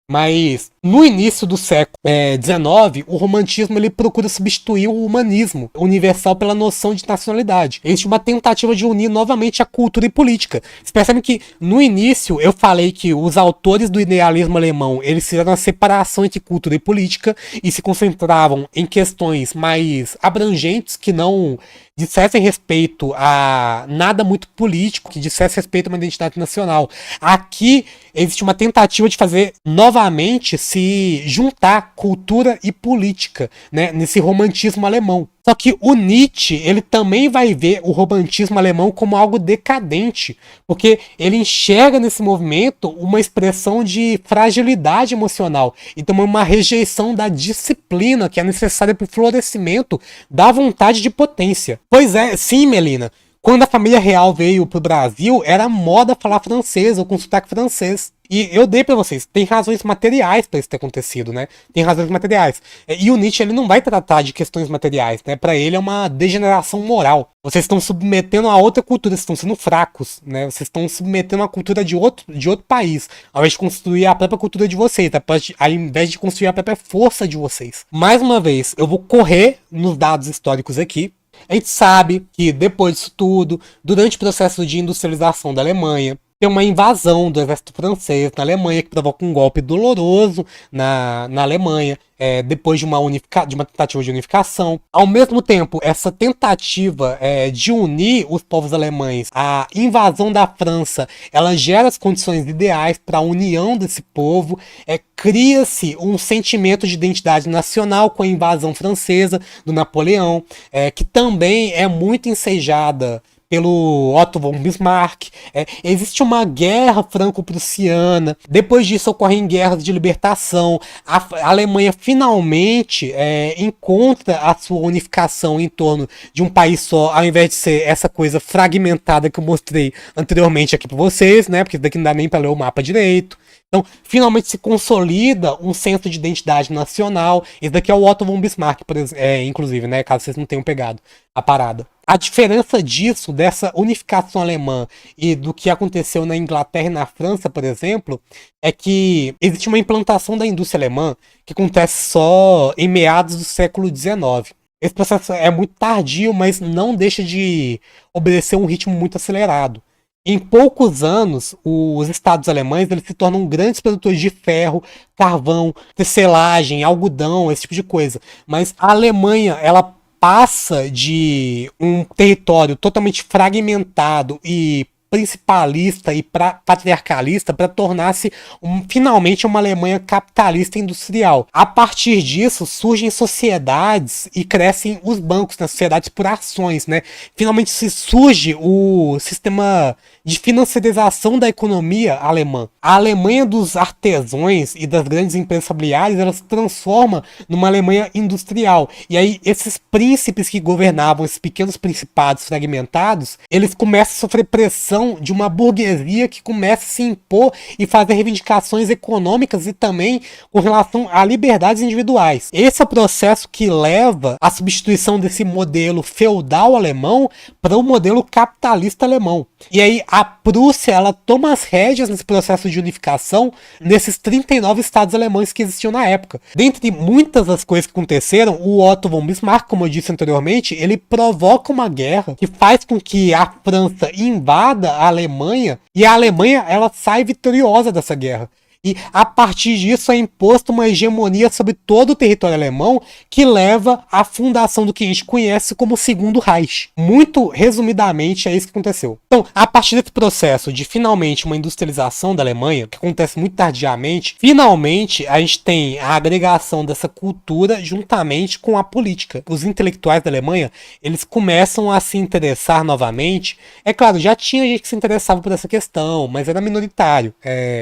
Mas no início do século XIX, o romantismo ele procura substituir o humanismo universal pela noção de nacionalidade. Existe uma tentativa de unir novamente a cultura e política. Vocês percebem que no início eu falei que os autores do idealismo alemão eles fizeram a separação entre cultura e política e se concentravam em questões mais abrangentes que não dissessem respeito a nada muito político, que dissesse respeito a uma identidade nacional. Aqui existe uma tentativa de fazer novamente se juntar cultura e política, né, nesse romantismo alemão. Só que o Nietzsche, ele também vai ver o romantismo alemão como algo decadente, porque ele enxerga nesse movimento uma expressão de fragilidade emocional e também uma rejeição da disciplina que é necessária para o florescimento da vontade de potência. Pois é, sim, Melina. Quando a família real veio pro Brasil, era moda falar francês ou com sotaque francês. E eu dei pra vocês, tem razões materiais pra isso ter acontecido, né? Tem razões materiais. E o Nietzsche, ele não vai tratar de questões materiais, né? Pra ele é uma degeneração moral. Vocês estão submetendo a outra cultura, vocês estão sendo fracos, né? Vocês estão submetendo a cultura de outro país, ao invés de construir a própria cultura de vocês, ao invés de construir a própria força de vocês. Mais uma vez, eu vou correr nos dados históricos aqui. A gente sabe que depois disso tudo, durante o processo de industrialização da Alemanha, tem uma invasão do exército francês na Alemanha que provoca um golpe doloroso na Alemanha, depois de uma tentativa de unificação. Ao mesmo tempo, essa tentativa de unir os povos alemães, a invasão da França, ela gera as condições ideais para a união desse povo. Cria-se um sentimento de identidade nacional com a invasão francesa do Napoleão, que também é muito ensejada pelo Otto von Bismarck. Existe uma guerra franco-prussiana. Depois disso ocorrem guerras de libertação. A Alemanha finalmente encontra a sua unificação em torno de um país só, ao invés de ser essa coisa fragmentada que eu mostrei anteriormente aqui para vocês, né? Porque isso daqui não dá nem para ler o mapa direito. Então, finalmente se consolida um senso de identidade nacional. Esse daqui é o Otto von Bismarck, inclusive, né? Caso vocês não tenham pegado a parada. A diferença disso, dessa unificação alemã e do que aconteceu na Inglaterra e na França, por exemplo, é que existe uma implantação da indústria alemã que acontece só em meados do século XIX. Esse processo é muito tardio, mas não deixa de obedecer um ritmo muito acelerado. Em poucos anos, os estados alemães eles se tornam grandes produtores de ferro, carvão, tecelagem, algodão, esse tipo de coisa. Mas a Alemanha, ela passa de um território totalmente fragmentado e principalista e patriarcalista para tornar-se finalmente uma Alemanha capitalista industrial. A partir disso surgem sociedades e crescem os bancos nas sociedades por ações, né? Finalmente surge o sistema de financiarização da economia alemã. A Alemanha dos artesãos e das grandes empresas familiares, ela se transforma numa Alemanha industrial. E aí esses príncipes que governavam esses pequenos principados fragmentados, eles começam a sofrer pressão de uma burguesia que começa a se impor e fazer reivindicações econômicas e também com relação a liberdades individuais. Esse é o processo que leva à substituição desse modelo feudal alemão para o modelo capitalista alemão. E aí a Prússia, ela toma as rédeas nesse processo de unificação nesses 39 estados alemães que existiam na época. Dentre muitas das coisas que aconteceram, o Otto von Bismarck, como eu disse anteriormente, ele provoca uma guerra que faz com que a França invada a Alemanha e a Alemanha ela sai vitoriosa dessa guerra. E a partir disso é imposta uma hegemonia sobre todo o território alemão que leva à fundação do que a gente conhece como Segundo Reich. Muito resumidamente é isso que aconteceu. Então, a partir desse processo de finalmente uma industrialização da Alemanha, que acontece muito tardiamente, finalmente a gente tem a agregação dessa cultura juntamente com a política. Os intelectuais da Alemanha, eles começam a se interessar novamente. É claro, já tinha gente que se interessava por essa questão, mas era minoritário.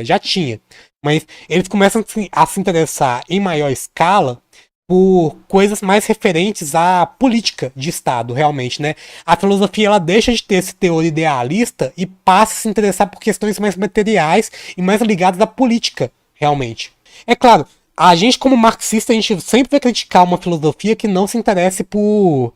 Já tinha. Mas eles começam a se interessar em maior escala por coisas mais referentes à política de Estado, realmente, né? A filosofia, ela deixa de ter esse teor idealista e passa a se interessar por questões mais materiais e mais ligadas à política, realmente. É claro, a gente como marxista, a gente sempre vai criticar uma filosofia que não se interesse por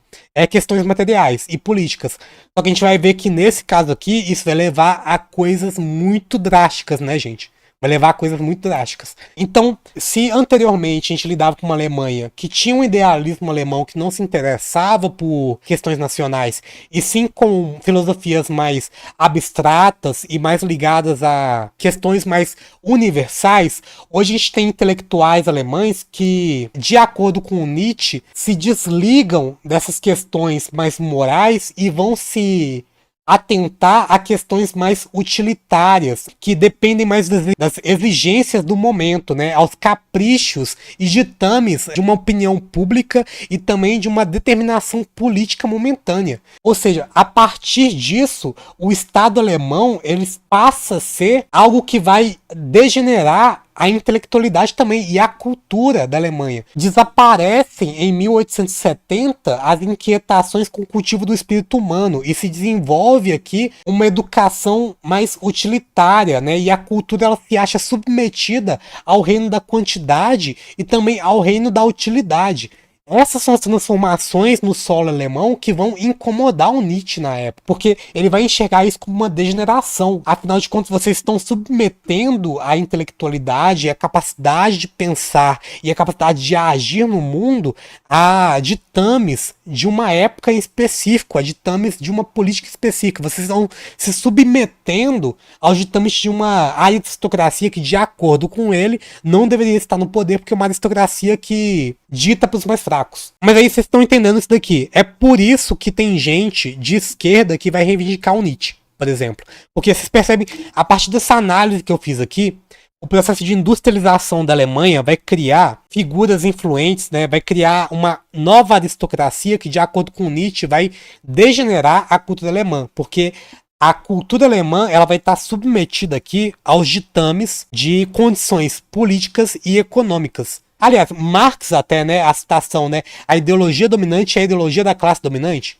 questões materiais e políticas. Só que a gente vai ver que nesse caso aqui, isso vai levar a coisas muito drásticas, né, gente? Vai levar a coisas muito drásticas. Então, se anteriormente a gente lidava com uma Alemanha que tinha um idealismo alemão que não se interessava por questões nacionais, e sim com filosofias mais abstratas e mais ligadas a questões mais universais, hoje a gente tem intelectuais alemães que, de acordo com Nietzsche, se desligam dessas questões mais morais e vão se atentar a questões mais utilitárias, que dependem mais das exigências do momento, né? Aos caprichos e ditames de uma opinião pública e também de uma determinação política momentânea. Ou seja, a partir disso, o Estado alemão ele passa a ser algo que vai degenerar a intelectualidade também e a cultura da Alemanha. Desaparecem em 1870 as inquietações com o cultivo do espírito humano e se desenvolve aqui uma educação mais utilitária, né? E a cultura ela se acha submetida ao reino da quantidade e também ao reino da utilidade. Essas são as transformações no solo alemão que vão incomodar o Nietzsche na época, porque ele vai enxergar isso como uma degeneração. Afinal de contas, vocês estão submetendo a intelectualidade, a capacidade de pensar e a capacidade de agir no mundo a ditames de uma época em específico, a ditames de uma política específica. Vocês estão se submetendo aos ditames de uma aristocracia que, de acordo com ele, não deveria estar no poder, porque é uma aristocracia que dita para os mais fracos. Mas aí vocês estão entendendo isso daqui. É por isso que tem gente de esquerda que vai reivindicar o Nietzsche, por exemplo. Porque vocês percebem, a partir dessa análise que eu fiz aqui, o processo de industrialização da Alemanha vai criar figuras influentes, né? Vai criar uma nova aristocracia que, de acordo com Nietzsche, vai degenerar a cultura alemã. Porque a cultura alemã ela vai estar submetida aqui aos ditames de condições políticas e econômicas. Aliás, Marx até, né, a citação, né, a ideologia dominante é a ideologia da classe dominante.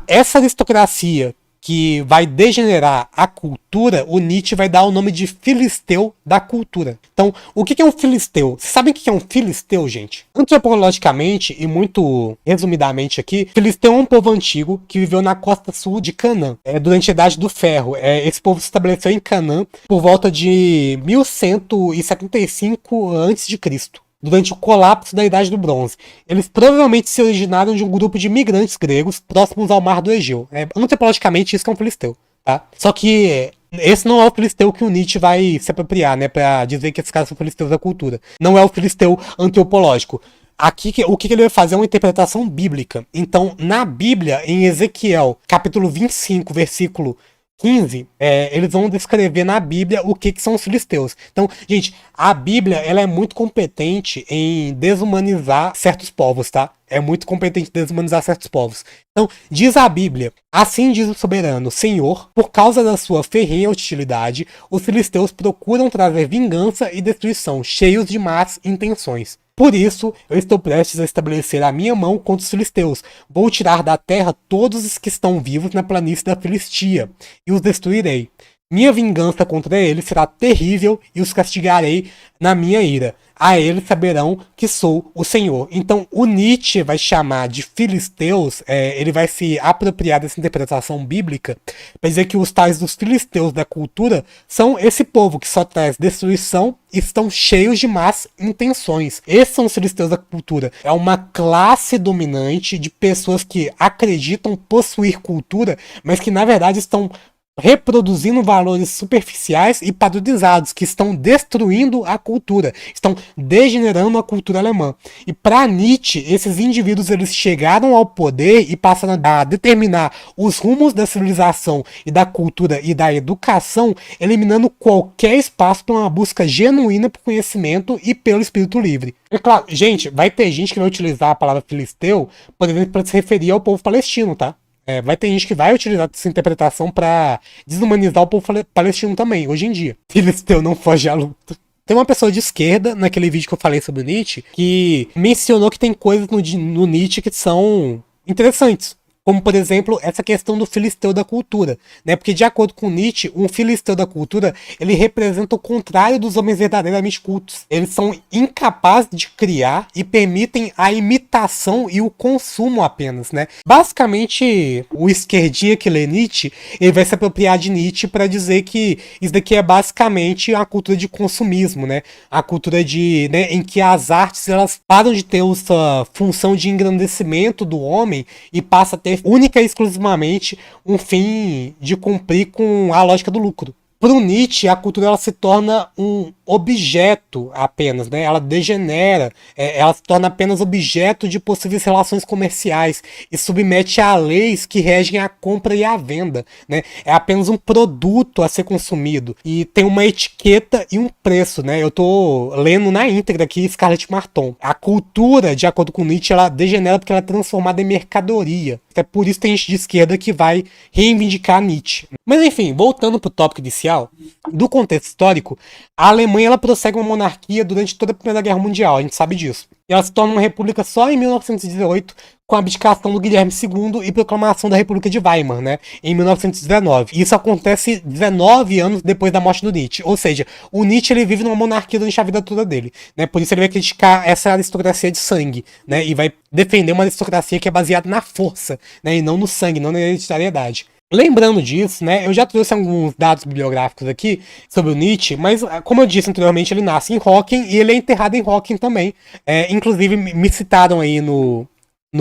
Essa aristocracia que vai degenerar a cultura, o Nietzsche vai dar o nome de filisteu da cultura. Então, o que é um filisteu? Vocês sabem o que é um filisteu, gente? Antropologicamente, e muito resumidamente aqui, filisteu é um povo antigo que viveu na costa sul de Canaã, durante a Idade do Ferro. Esse povo se estabeleceu em Canaã por volta de 1175 a.C., durante o colapso da Idade do Bronze. Eles provavelmente se originaram de um grupo de migrantes gregos próximos ao Mar do Egeu. Antropologicamente, isso é um filisteu, tá? Só que esse não é o filisteu que o Nietzsche vai se apropriar, né? Pra dizer que esses caras são filisteus da cultura. Não é o filisteu antropológico. Aqui, o que ele vai fazer é uma interpretação bíblica. Então, na Bíblia, em Ezequiel, capítulo 25, versículo 15, eles vão descrever na Bíblia o que são os filisteus. Então, gente, a Bíblia ela é muito competente em desumanizar certos povos, tá? É muito competente em desumanizar certos povos. Então, diz a Bíblia: assim diz o soberano Senhor, por causa da sua ferrenha hostilidade, os filisteus procuram trazer vingança e destruição, cheios de más intenções. Por isso, eu estou prestes a estabelecer a minha mão contra os filisteus. Vou tirar da terra todos os que estão vivos na planície da Filistia, e os destruirei. Minha vingança contra eles será terrível, e os castigarei na minha ira. A eles saberão que sou o Senhor. Então, o Nietzsche vai chamar de filisteus, ele vai se apropriar dessa interpretação bíblica, para dizer que os tais dos filisteus da cultura são esse povo que só traz destruição e estão cheios de más intenções. Esses são os filisteus da cultura. É uma classe dominante de pessoas que acreditam possuir cultura, mas que na verdade estão reproduzindo valores superficiais e padronizados que estão destruindo a cultura, estão degenerando a cultura alemã. E para Nietzsche, esses indivíduos eles chegaram ao poder e passaram a determinar os rumos da civilização e da cultura e da educação, eliminando qualquer espaço para uma busca genuína por conhecimento e pelo espírito livre. É claro, gente, vai ter gente que vai utilizar a palavra filisteu, por exemplo, para se referir ao povo palestino, tá? Vai ter gente que vai utilizar essa interpretação pra desumanizar o povo palestino também, hoje em dia. Filisteu não foge à luta. Tem uma pessoa de esquerda, naquele vídeo que eu falei sobre o Nietzsche, que mencionou que tem coisas no Nietzsche que são interessantes. Como, por exemplo, essa questão do filisteu da cultura, né? Porque, de acordo com Nietzsche, um filisteu da cultura, ele representa o contrário dos homens verdadeiramente cultos. Eles são incapazes de criar e permitem a imitação e o consumo apenas, né? Basicamente, o esquerdinha que lê Nietzsche, ele vai se apropriar de Nietzsche para dizer que isso daqui é basicamente a cultura de consumismo, né? A cultura em que as artes, elas param de ter essa função de engrandecimento do homem e passa a ter única e exclusivamente um fim de cumprir com a lógica do lucro. Para o Nietzsche, a cultura ela se torna um objeto apenas, né? Ela degenera, ela se torna apenas objeto de possíveis relações comerciais e submete a leis que regem a compra e a venda, né? É apenas um produto a ser consumido e tem uma etiqueta e um preço, né? Eu tô lendo na íntegra aqui Scarlett Marton. A cultura, de acordo com Nietzsche, ela degenera porque ela é transformada em mercadoria. É por isso que tem gente de esquerda que vai reivindicar Nietzsche. Mas enfim, voltando pro tópico inicial, inicial, do contexto histórico, a Alemanha ela prossegue uma monarquia durante toda a Primeira Guerra Mundial, a gente sabe disso. E ela se torna uma república só em 1918, com a abdicação do Guilherme II e proclamação da República de Weimar, né, em 1919. Isso acontece 19 anos depois da morte do Nietzsche. Ou seja, o Nietzsche ele vive numa monarquia durante a vida toda dele, né? Por isso ele vai criticar essa aristocracia de sangue, né? E vai defender uma aristocracia que é baseada na força, né? E não no sangue, não na hereditariedade. Lembrando disso, né, eu já trouxe alguns dados bibliográficos aqui sobre o Nietzsche, mas como eu disse anteriormente, ele nasce em Hocken e ele é enterrado em Hocken também. Inclusive me citaram aí no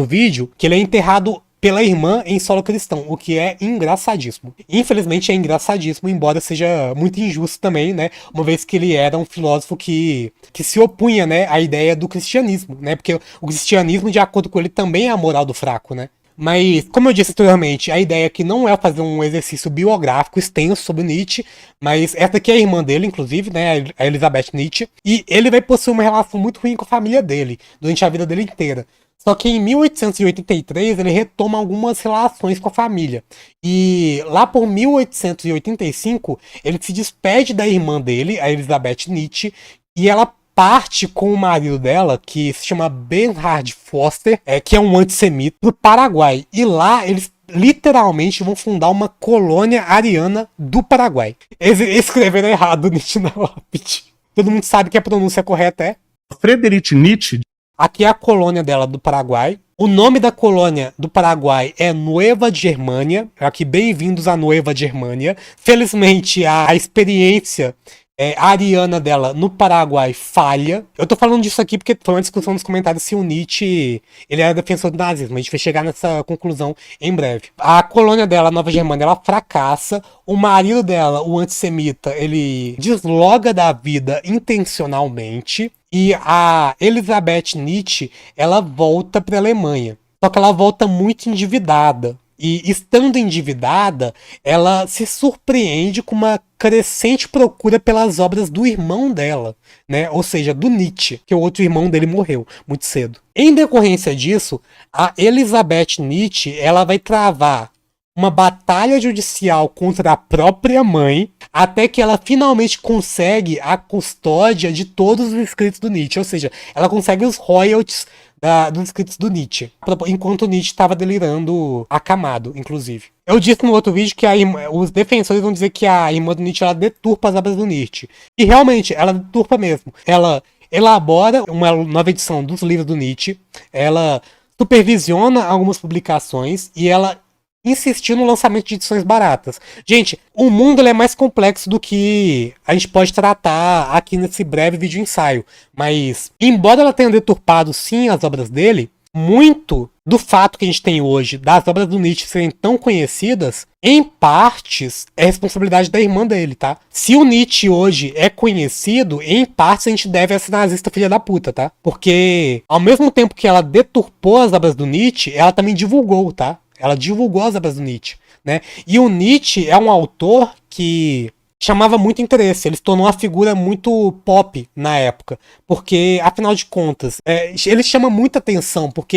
vídeo que ele é enterrado pela irmã em solo cristão, o que é engraçadíssimo. Infelizmente é engraçadíssimo, embora seja muito injusto também, né, uma vez que ele era um filósofo que se opunha, né, à ideia do cristianismo, né, porque o cristianismo, de acordo com ele, também é a moral do fraco, né. Mas, como eu disse anteriormente, a ideia aqui não é fazer um exercício biográfico extenso sobre Nietzsche, mas essa aqui é a irmã dele, inclusive, né, a Elisabeth Nietzsche, e ele vai possuir uma relação muito ruim com a família dele, durante a vida dele inteira. Só que em 1883 ele retoma algumas relações com a família. E lá por 1885 ele se despede da irmã dele, a Elisabeth Nietzsche, e ela parte com o marido dela, que se chama Bernhard Foster, que é um antissemita, do Paraguai. E lá eles literalmente vão fundar uma colônia ariana do Paraguai. Eles escreveram errado Nietzsche na lápide. Todo mundo sabe que a pronúncia correta é Friedrich Nietzsche. Aqui é a colônia dela do Paraguai. O nome da colônia do Paraguai é Nueva Germânia. Aqui, bem-vindos à Nueva Germânia. Felizmente, a experiência ariana dela no Paraguai falha. Eu tô falando disso aqui porque foi uma discussão nos comentários se o Nietzsche ele era defensor do nazismo. A gente vai chegar nessa conclusão em breve. A colônia dela, a Nova Germânia, ela fracassa. O marido dela, o antissemita, ele desloga da vida intencionalmente. E a Elisabeth Nietzsche, ela volta para a Alemanha. Só que ela volta muito endividada. E estando endividada, ela se surpreende com uma crescente procura pelas obras do irmão dela, né? Ou seja, do Nietzsche, que o outro irmão dele morreu muito cedo. Em decorrência disso, a Elisabeth Nietzsche, ela vai travar uma batalha judicial contra a própria mãe, até que ela finalmente consegue a custódia de todos os escritos do Nietzsche. Ou seja, ela consegue os royalties dos escritos do Nietzsche, enquanto o Nietzsche estava delirando acamado, inclusive. Eu disse no outro vídeo que os defensores vão dizer que a irmã do Nietzsche ela deturpa as obras do Nietzsche. E realmente, ela deturpa mesmo. Ela elabora uma nova edição dos livros do Nietzsche, ela supervisiona algumas publicações e ela insistiu no lançamento de edições baratas. Gente, o mundo ele é mais complexo do que a gente pode tratar aqui nesse breve vídeo ensaio. Mas, embora ela tenha deturpado sim as obras dele, muito do fato que a gente tem hoje das obras do Nietzsche serem tão conhecidas, em partes, é responsabilidade da irmã dele, tá? Se o Nietzsche hoje é conhecido, em partes a gente deve a essa nazista filha da puta, tá? Porque, ao mesmo tempo que ela deturpou as obras do Nietzsche, ela também divulgou, tá? Ela divulgou as obras do Nietzsche, né? E o Nietzsche é um autor que chamava muito interesse. Ele se tornou uma figura muito pop na época. Porque, afinal de contas, ele chama muita atenção. Porque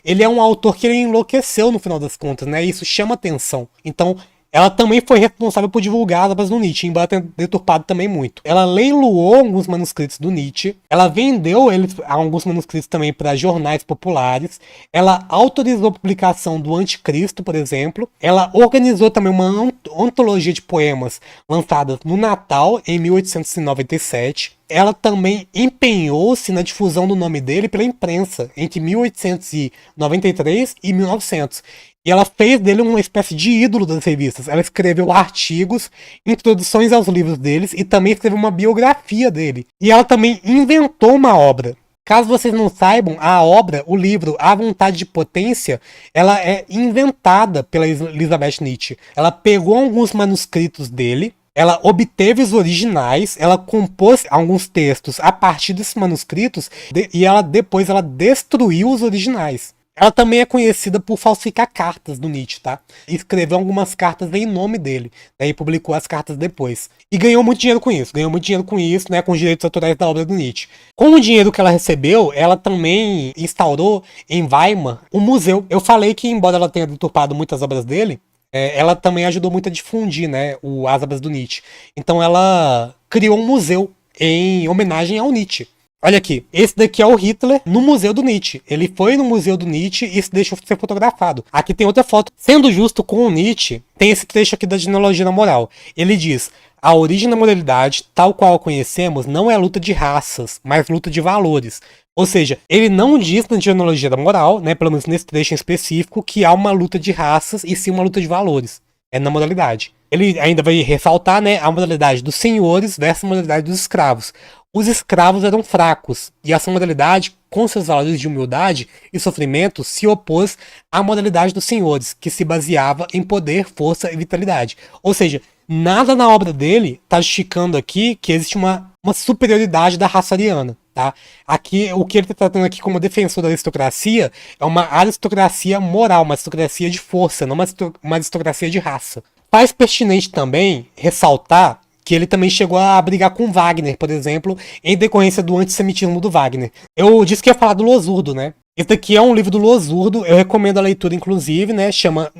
ele é um autor que ele enlouqueceu no final das contas, né? E isso chama atenção. Então, ela também foi responsável por divulgar as obras do Nietzsche, embora tenha deturpado também muito. Ela leiloou alguns manuscritos do Nietzsche, ela vendeu alguns manuscritos também para jornais populares, ela autorizou a publicação do Anticristo, por exemplo, ela organizou também uma antologia de poemas lançadas no Natal, em 1897, ela também empenhou-se na difusão do nome dele pela imprensa, entre 1893 e 1900. E ela fez dele uma espécie de ídolo das revistas. Ela escreveu artigos, introduções aos livros deles e também escreveu uma biografia dele. E ela também inventou uma obra. Caso vocês não saibam, a obra, o livro A Vontade de Potência, ela é inventada pela Elisabeth Nietzsche. Ela pegou alguns manuscritos dele, ela obteve os originais, ela compôs alguns textos a partir desses manuscritos e depois ela destruiu os originais. Ela também é conhecida por falsificar cartas do Nietzsche, tá? E escreveu algumas cartas em nome dele, né? E publicou as cartas depois. E ganhou muito dinheiro com isso. Né? Com os direitos autorais da obra do Nietzsche. Com o dinheiro que ela recebeu, ela também instaurou em Weimar um museu. Eu falei que, embora ela tenha deturpado muitas obras dele, ela também ajudou muito a difundir, né, as obras do Nietzsche. Então ela criou um museu em homenagem ao Nietzsche. Olha aqui, esse daqui é o Hitler no Museu do Nietzsche. Ele foi no Museu do Nietzsche e se deixou ser fotografado. Aqui tem outra foto. Sendo justo com o Nietzsche, tem esse trecho aqui da genealogia da moral. Ele diz: a origem da moralidade, tal qual a conhecemos, não é luta de raças, mas luta de valores. Ou seja, ele não diz na genealogia da moral, né, pelo menos nesse trecho em específico, que há uma luta de raças e sim uma luta de valores. É na moralidade. Ele ainda vai ressaltar, né, a moralidade dos senhores versus a moralidade dos escravos. Os escravos eram fracos, e essa moralidade, com seus valores de humildade e sofrimento, se opôs à moralidade dos senhores, que se baseava em poder, força e vitalidade. Ou seja, nada na obra dele está justificando aqui que existe uma superioridade da raça ariana. Tá? Aqui, o que ele está tratando aqui como defensor da aristocracia é uma aristocracia moral, uma aristocracia de força, não uma aristocracia de raça. Faz pertinente também ressaltar que ele também chegou a brigar com Wagner, por exemplo, em decorrência do antissemitismo do Wagner. Eu disse que ia falar do Losurdo, né? Esse daqui é um livro do Losurdo, eu recomendo a leitura, inclusive, né? Chama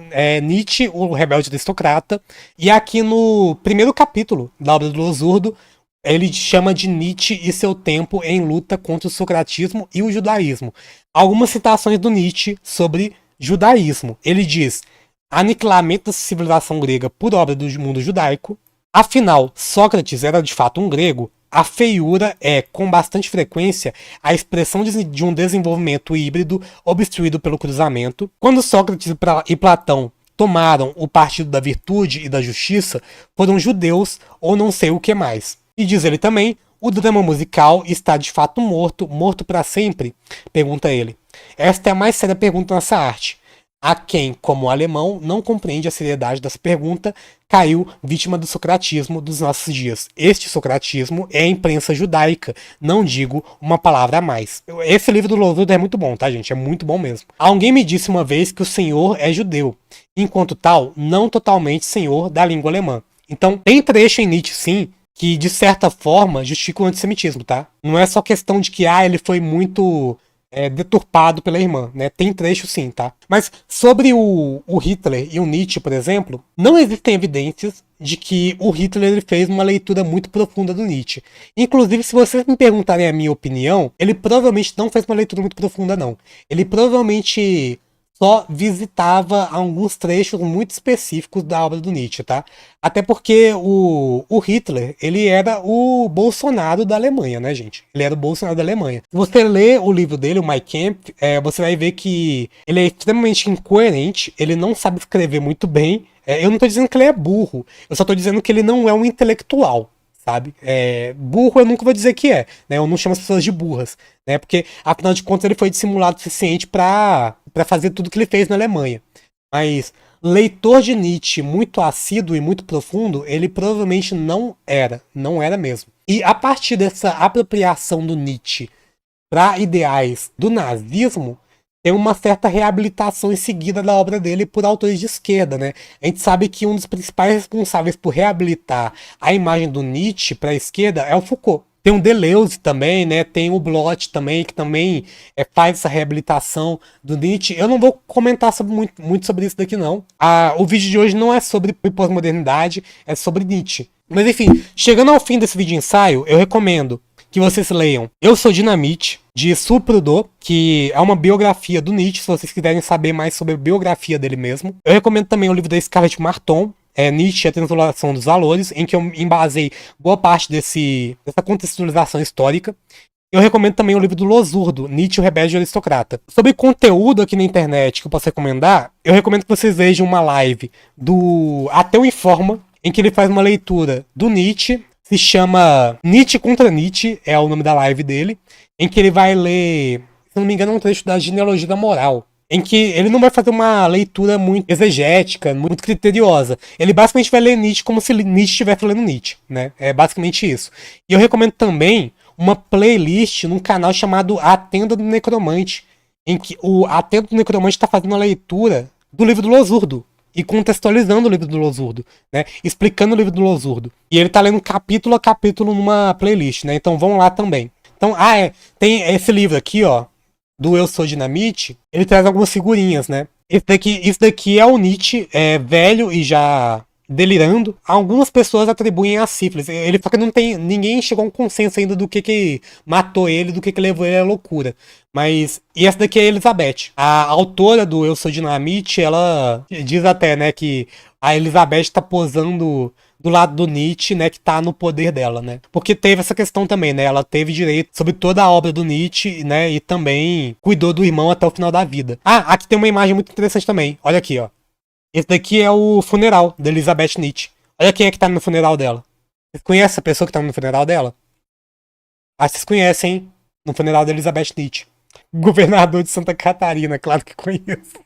Nietzsche, o Rebelde Aristocrata. E aqui no primeiro capítulo da obra do Losurdo, ele chama de Nietzsche e seu tempo em luta contra o socratismo e o judaísmo. Algumas citações do Nietzsche sobre judaísmo. Ele diz: aniquilamento da civilização grega por obra do mundo judaico. Afinal, Sócrates era de fato um grego. A feiura é, com bastante frequência, a expressão de um desenvolvimento híbrido obstruído pelo cruzamento. Quando Sócrates e Platão tomaram o partido da virtude e da justiça, foram judeus ou não sei o que mais. E diz ele também: o drama musical está de fato morto, morto para sempre? Pergunta ele. Esta é a mais séria pergunta nessa arte. A quem, como alemão, não compreende a seriedade dessa pergunta, caiu vítima do socratismo dos nossos dias. Este socratismo é a imprensa judaica, não digo uma palavra a mais. Esse livro do Losurdo é muito bom, tá, gente? É muito bom mesmo. Alguém me disse uma vez que o senhor é judeu, enquanto tal, não totalmente senhor da língua alemã. Então, tem trecho em Nietzsche, sim, que de certa forma justifica o antissemitismo, tá? Não é só questão de que ele foi muito deturpado pela irmã, né? Tem trecho sim, tá? Mas sobre o Hitler e o Nietzsche, por exemplo, não existem evidências de que o Hitler ele fez uma leitura muito profunda do Nietzsche. Inclusive, se vocês me perguntarem a minha opinião, ele provavelmente não fez uma leitura muito profunda, não. Ele provavelmente só visitava alguns trechos muito específicos da obra do Nietzsche, tá? Até porque o Hitler, ele era o Bolsonaro da Alemanha, né, gente? Ele era o Bolsonaro da Alemanha. Se você lê o livro dele, o Mein Kampf, você vai ver que ele é extremamente incoerente, ele não sabe escrever muito bem. Eu não tô dizendo que ele é burro, eu só tô dizendo que ele não é um intelectual, sabe? Burro eu nunca vou dizer que é, né? Eu não chamo as pessoas de burras, né? Porque, afinal de contas, ele foi dissimulado o suficiente pra fazer tudo que ele fez na Alemanha. Mas leitor de Nietzsche muito assíduo e muito profundo, ele provavelmente não era mesmo. E a partir dessa apropriação do Nietzsche para ideais do nazismo, tem uma certa reabilitação em seguida da obra dele por autores de esquerda, né? A gente sabe que um dos principais responsáveis por reabilitar a imagem do Nietzsche para a esquerda é o Foucault. Tem o Deleuze também, né? Tem o Bloch também, que também faz essa reabilitação do Nietzsche. Eu não vou comentar muito sobre isso daqui, não. O vídeo de hoje não é sobre pós-modernidade, é sobre Nietzsche. Mas enfim, chegando ao fim desse vídeo ensaio, eu recomendo que vocês leiam Eu Sou Dinamite, de Sue Proudhon, que é uma biografia do Nietzsche, se vocês quiserem saber mais sobre a biografia dele mesmo. Eu recomendo também o livro da Scarlett Marton, Nietzsche, a Transformação dos Valores, em que eu embasei boa parte dessa contextualização histórica. Eu recomendo também o livro do Losurdo, Nietzsche, o Rebelde Aristocrata. Sobre conteúdo aqui na internet que eu posso recomendar, eu recomendo que vocês vejam uma live do Ateu Informa, em que ele faz uma leitura do Nietzsche, se chama Nietzsche contra Nietzsche, é o nome da live dele, em que ele vai ler, se não me engano, um trecho da Genealogia da Moral, em que ele não vai fazer uma leitura muito exegética, muito criteriosa. Ele basicamente vai ler Nietzsche como se Nietzsche estivesse lendo Nietzsche, né? É basicamente isso. E eu recomendo também uma playlist num canal chamado A Tenda do Necromante, em que A Tenda do Necromante está fazendo a leitura do livro do Losurdo e contextualizando o livro do Losurdo, né? Explicando o livro do Losurdo. E ele tá lendo capítulo a capítulo numa playlist, né? Então vão lá também. Então, tem esse livro aqui, ó, do Eu Sou Dinamite, ele traz algumas figurinhas, né? Isso daqui é o Nietzsche, velho e já delirando. Algumas pessoas atribuem a sífilis. Ele fala que não tem. Ninguém chegou a um consenso ainda do que matou ele, do que levou ele à loucura. Mas. E essa daqui é a Elizabeth. A autora do Eu Sou Dinamite, ela diz até, né, que a Elizabeth tá posando do lado do Nietzsche, né, que tá no poder dela, né? Porque teve essa questão também, né? Ela teve direito sobre toda a obra do Nietzsche, né? E também cuidou do irmão até o final da vida. Ah, aqui tem uma imagem muito interessante também. Olha aqui, ó. Esse daqui é o funeral da Elizabeth Nietzsche. Olha quem é que tá no funeral dela. Vocês conhecem a pessoa que tá no funeral dela? Ah, vocês conhecem, hein? No funeral da Elizabeth Nietzsche. Governador de Santa Catarina, claro que conheço.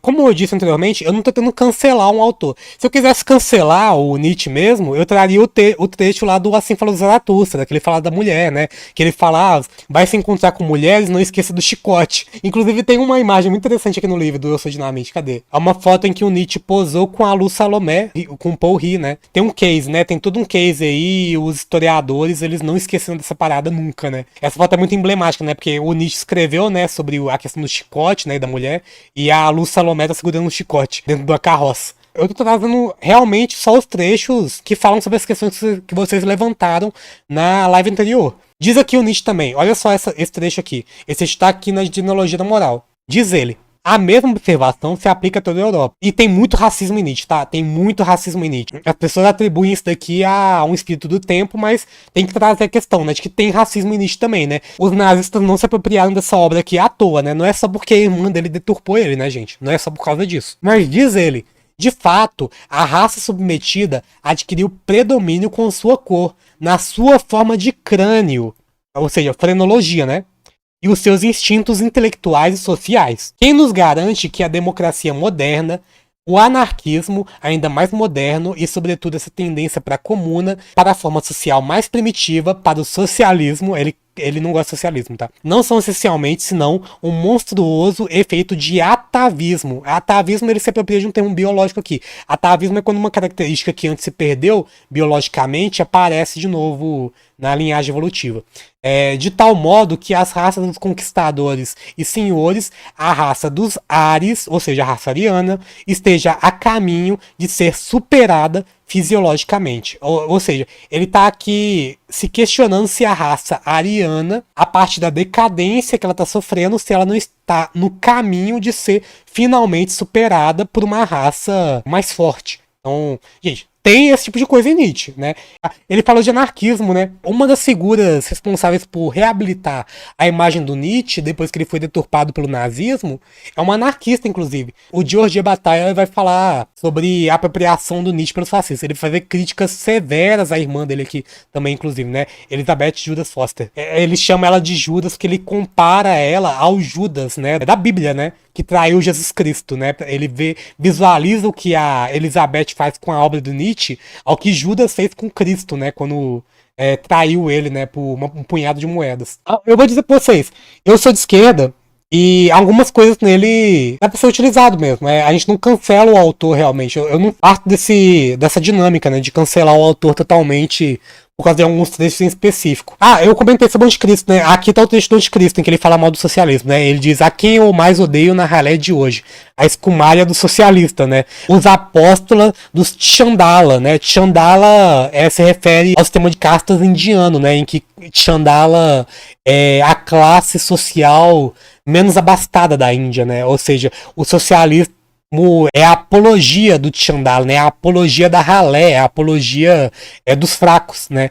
Como eu disse anteriormente, eu não tô tentando cancelar um autor. Se eu quisesse cancelar o Nietzsche mesmo, eu traria o trecho lá do Assim Falou Zaratustra, que ele fala da mulher, né? Que ele fala, vai se encontrar com mulheres, não esqueça do chicote. Inclusive tem uma imagem muito interessante aqui no livro do Eu Sou Dinamite, cadê? É uma foto em que o Nietzsche posou com a Lu Salomé, com o Paul Ri, né? Tem um case, né? Tem todo um case aí, os historiadores, eles não esqueceram dessa parada nunca, né? Essa foto é muito emblemática, né? Porque o Nietzsche escreveu, né, sobre a questão do chicote, né, da mulher, e a Lu Salomé tá segurando um chicote dentro da carroça. Eu tô trazendo realmente só os trechos que falam sobre as questões que vocês levantaram na live anterior. Diz aqui o Nietzsche também, olha só esse trecho aqui. Esse está aqui na Genealogia da Moral. Diz ele: a mesma observação se aplica a toda a Europa. E tem muito racismo em Nietzsche, tá? Tem muito racismo em Nietzsche. As pessoas atribuem isso daqui a um espírito do tempo, mas tem que trazer a questão, né? De que tem racismo em Nietzsche também, né? Os nazistas não se apropriaram dessa obra aqui à toa, né? Não é só porque a irmã dele deturpou ele, né, gente? Não é só por causa disso. Mas diz ele: de fato, a raça submetida adquiriu predomínio com sua cor, na sua forma de crânio. Ou seja, frenologia, né? E os seus instintos intelectuais e sociais. Quem nos garante que a democracia moderna, o anarquismo ainda mais moderno e, sobretudo, essa tendência para a comuna, para a forma social mais primitiva, para o socialismo, ele não gosta de socialismo, tá? Não são essencialmente, senão, um monstruoso efeito de atavismo. Atavismo, ele se apropria de um termo biológico aqui. Atavismo é quando uma característica que antes se perdeu biologicamente aparece de novo na linhagem evolutiva. De tal modo que as raças dos conquistadores e senhores, a raça dos Ares, ou seja, a raça ariana, esteja a caminho de ser superada fisiologicamente. Ou seja, ele está aqui se questionando se a raça ariana, a partir da decadência que ela está sofrendo, se ela não está no caminho de ser finalmente superada por uma raça mais forte. Então, gente, tem esse tipo de coisa em Nietzsche, né? Ele falou de anarquismo, né? Uma das figuras responsáveis por reabilitar a imagem do Nietzsche, depois que ele foi deturpado pelo nazismo, é uma anarquista, inclusive. O Georges Bataille vai falar sobre a apropriação do Nietzsche pelos fascistas. Ele vai fazer críticas severas à irmã dele aqui também, inclusive, né? Elizabeth Judas Foster. Ele chama ela de Judas, porque ele compara ela ao Judas, né? Da Bíblia, né? Que traiu Jesus Cristo, né? Ele visualiza o que a Elizabeth faz com a obra do Nietzsche ao que Judas fez com Cristo, né? Quando traiu ele, né? Por um punhado de moedas. Eu vou dizer pra vocês, eu sou de esquerda e algumas coisas nele dá pra ser utilizado mesmo. A gente não cancela o autor realmente. Eu não parto dessa dinâmica, né? De cancelar o autor totalmente por causa de alguns trechos em específico. Eu comentei sobre o Anticristo, né? Aqui tá o trecho do Anticristo, em que ele fala mal do socialismo, né? Ele diz: a quem eu mais odeio na ralé de hoje? A escumalha do socialista, né? Os apóstolos dos Chandala, né? Chandala se refere ao sistema de castas indiano, né? Em que Chandala é a classe social menos abastada da Índia, né? Ou seja, o socialista é a apologia do Chandala, né? A apologia da ralé, a apologia dos fracos, né?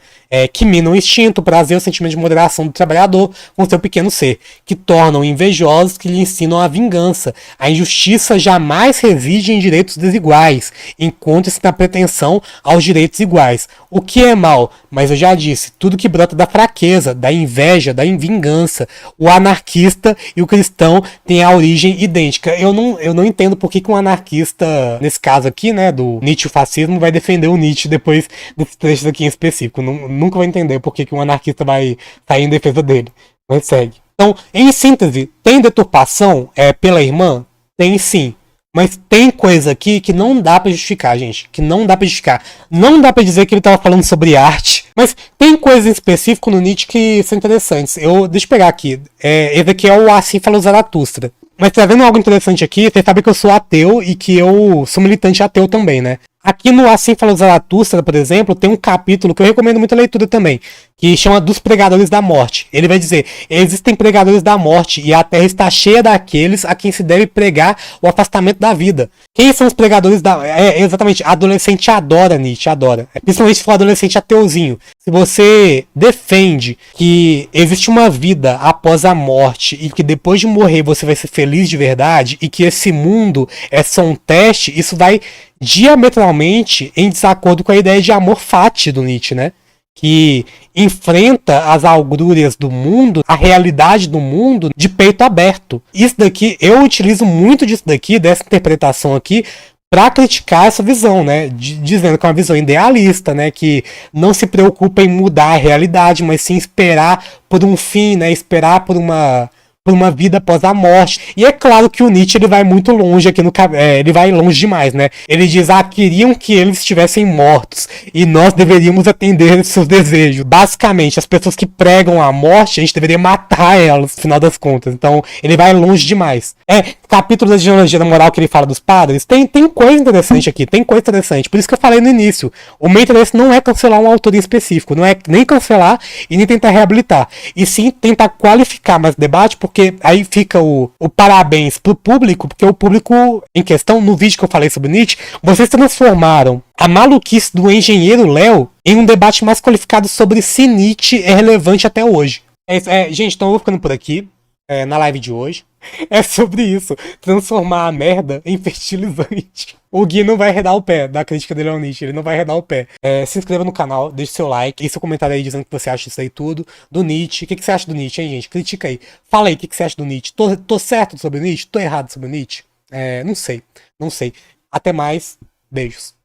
Que minam o instinto, o prazer, o sentimento de moderação do trabalhador com seu pequeno ser, que tornam invejosos, que lhe ensinam a vingança. A injustiça jamais reside em direitos desiguais, encontra-se na pretensão aos direitos iguais. O que é mal? Mas eu já disse, tudo que brota da fraqueza, da inveja, da vingança. O anarquista e o cristão têm a origem idêntica. Eu não entendo por que um anarquista, nesse caso aqui, né, do Nietzsche, o fascismo, vai defender o Nietzsche depois desses trechos aqui em específico. Nunca vou entender por que um anarquista vai sair em defesa dele. Mas segue. Então, em síntese, tem deturpação pela irmã? Tem sim. Mas tem coisa aqui que não dá pra justificar, gente. Que não dá pra justificar. Não dá pra dizer que ele tava falando sobre arte. Mas tem coisas em específico no Nietzsche que são interessantes. Deixa eu pegar aqui. Esse aqui é o Assim Falou Zaratustra. Mas tá vendo algo interessante aqui? Você sabe que eu sou ateu e que eu sou militante ateu também, né? Aqui no Assim Fala Zaratustra, por exemplo, tem um capítulo que eu recomendo muita leitura também, que chama Dos Pregadores da Morte. Ele vai dizer, existem pregadores da morte e a terra está cheia daqueles a quem se deve pregar o afastamento da vida. Quem são os pregadores da... exatamente, adolescente adora Nietzsche, adora. Principalmente se for adolescente ateuzinho. Se você defende que existe uma vida após a morte e que depois de morrer você vai ser feliz de verdade e que esse mundo é só um teste, isso vai diametralmente em desacordo com a ideia de amor fati do Nietzsche, né? Que enfrenta as algrúrias do mundo, a realidade do mundo, de peito aberto. Isso daqui, eu utilizo muito disso daqui, dessa interpretação aqui, para criticar essa visão, né? Dizendo que é uma visão idealista, né? Que não se preocupa em mudar a realidade, mas sim esperar por um fim, né? Esperar por uma vida após a morte. E é claro que o Nietzsche ele vai muito longe aqui no ele vai longe demais, né? Ele diz, queriam que eles estivessem mortos e nós deveríamos atender seus desejos. Basicamente, as pessoas que pregam a morte, a gente deveria matar elas, no final das contas. Então, ele vai longe demais. Capítulo da genealogia da moral que ele fala dos padres, tem coisa interessante aqui, tem coisa interessante. Por isso que eu falei no início, o meu interesse não é cancelar um autor em específico, não é nem cancelar e nem tentar reabilitar, e sim tentar qualificar mais o debate, porque aí fica o parabéns pro público, porque o público em questão, no vídeo que eu falei sobre Nietzsche, vocês transformaram a maluquice do engenheiro Léo em um debate mais qualificado sobre se Nietzsche é relevante até hoje. Gente, então eu vou ficando por aqui, na live de hoje. É sobre isso, transformar a merda em fertilizante. O Gui não vai arredar o pé da crítica dele ao Nietzsche, ele não vai arredar o pé. Se inscreva no canal, deixe seu like, e seu comentário aí dizendo o que você acha disso aí tudo, do Nietzsche. O que você acha do Nietzsche, hein, gente? Critica aí. Fala aí o que você acha do Nietzsche. Tô certo sobre o Nietzsche? Tô errado sobre o Nietzsche? Não sei. Até mais. Beijos.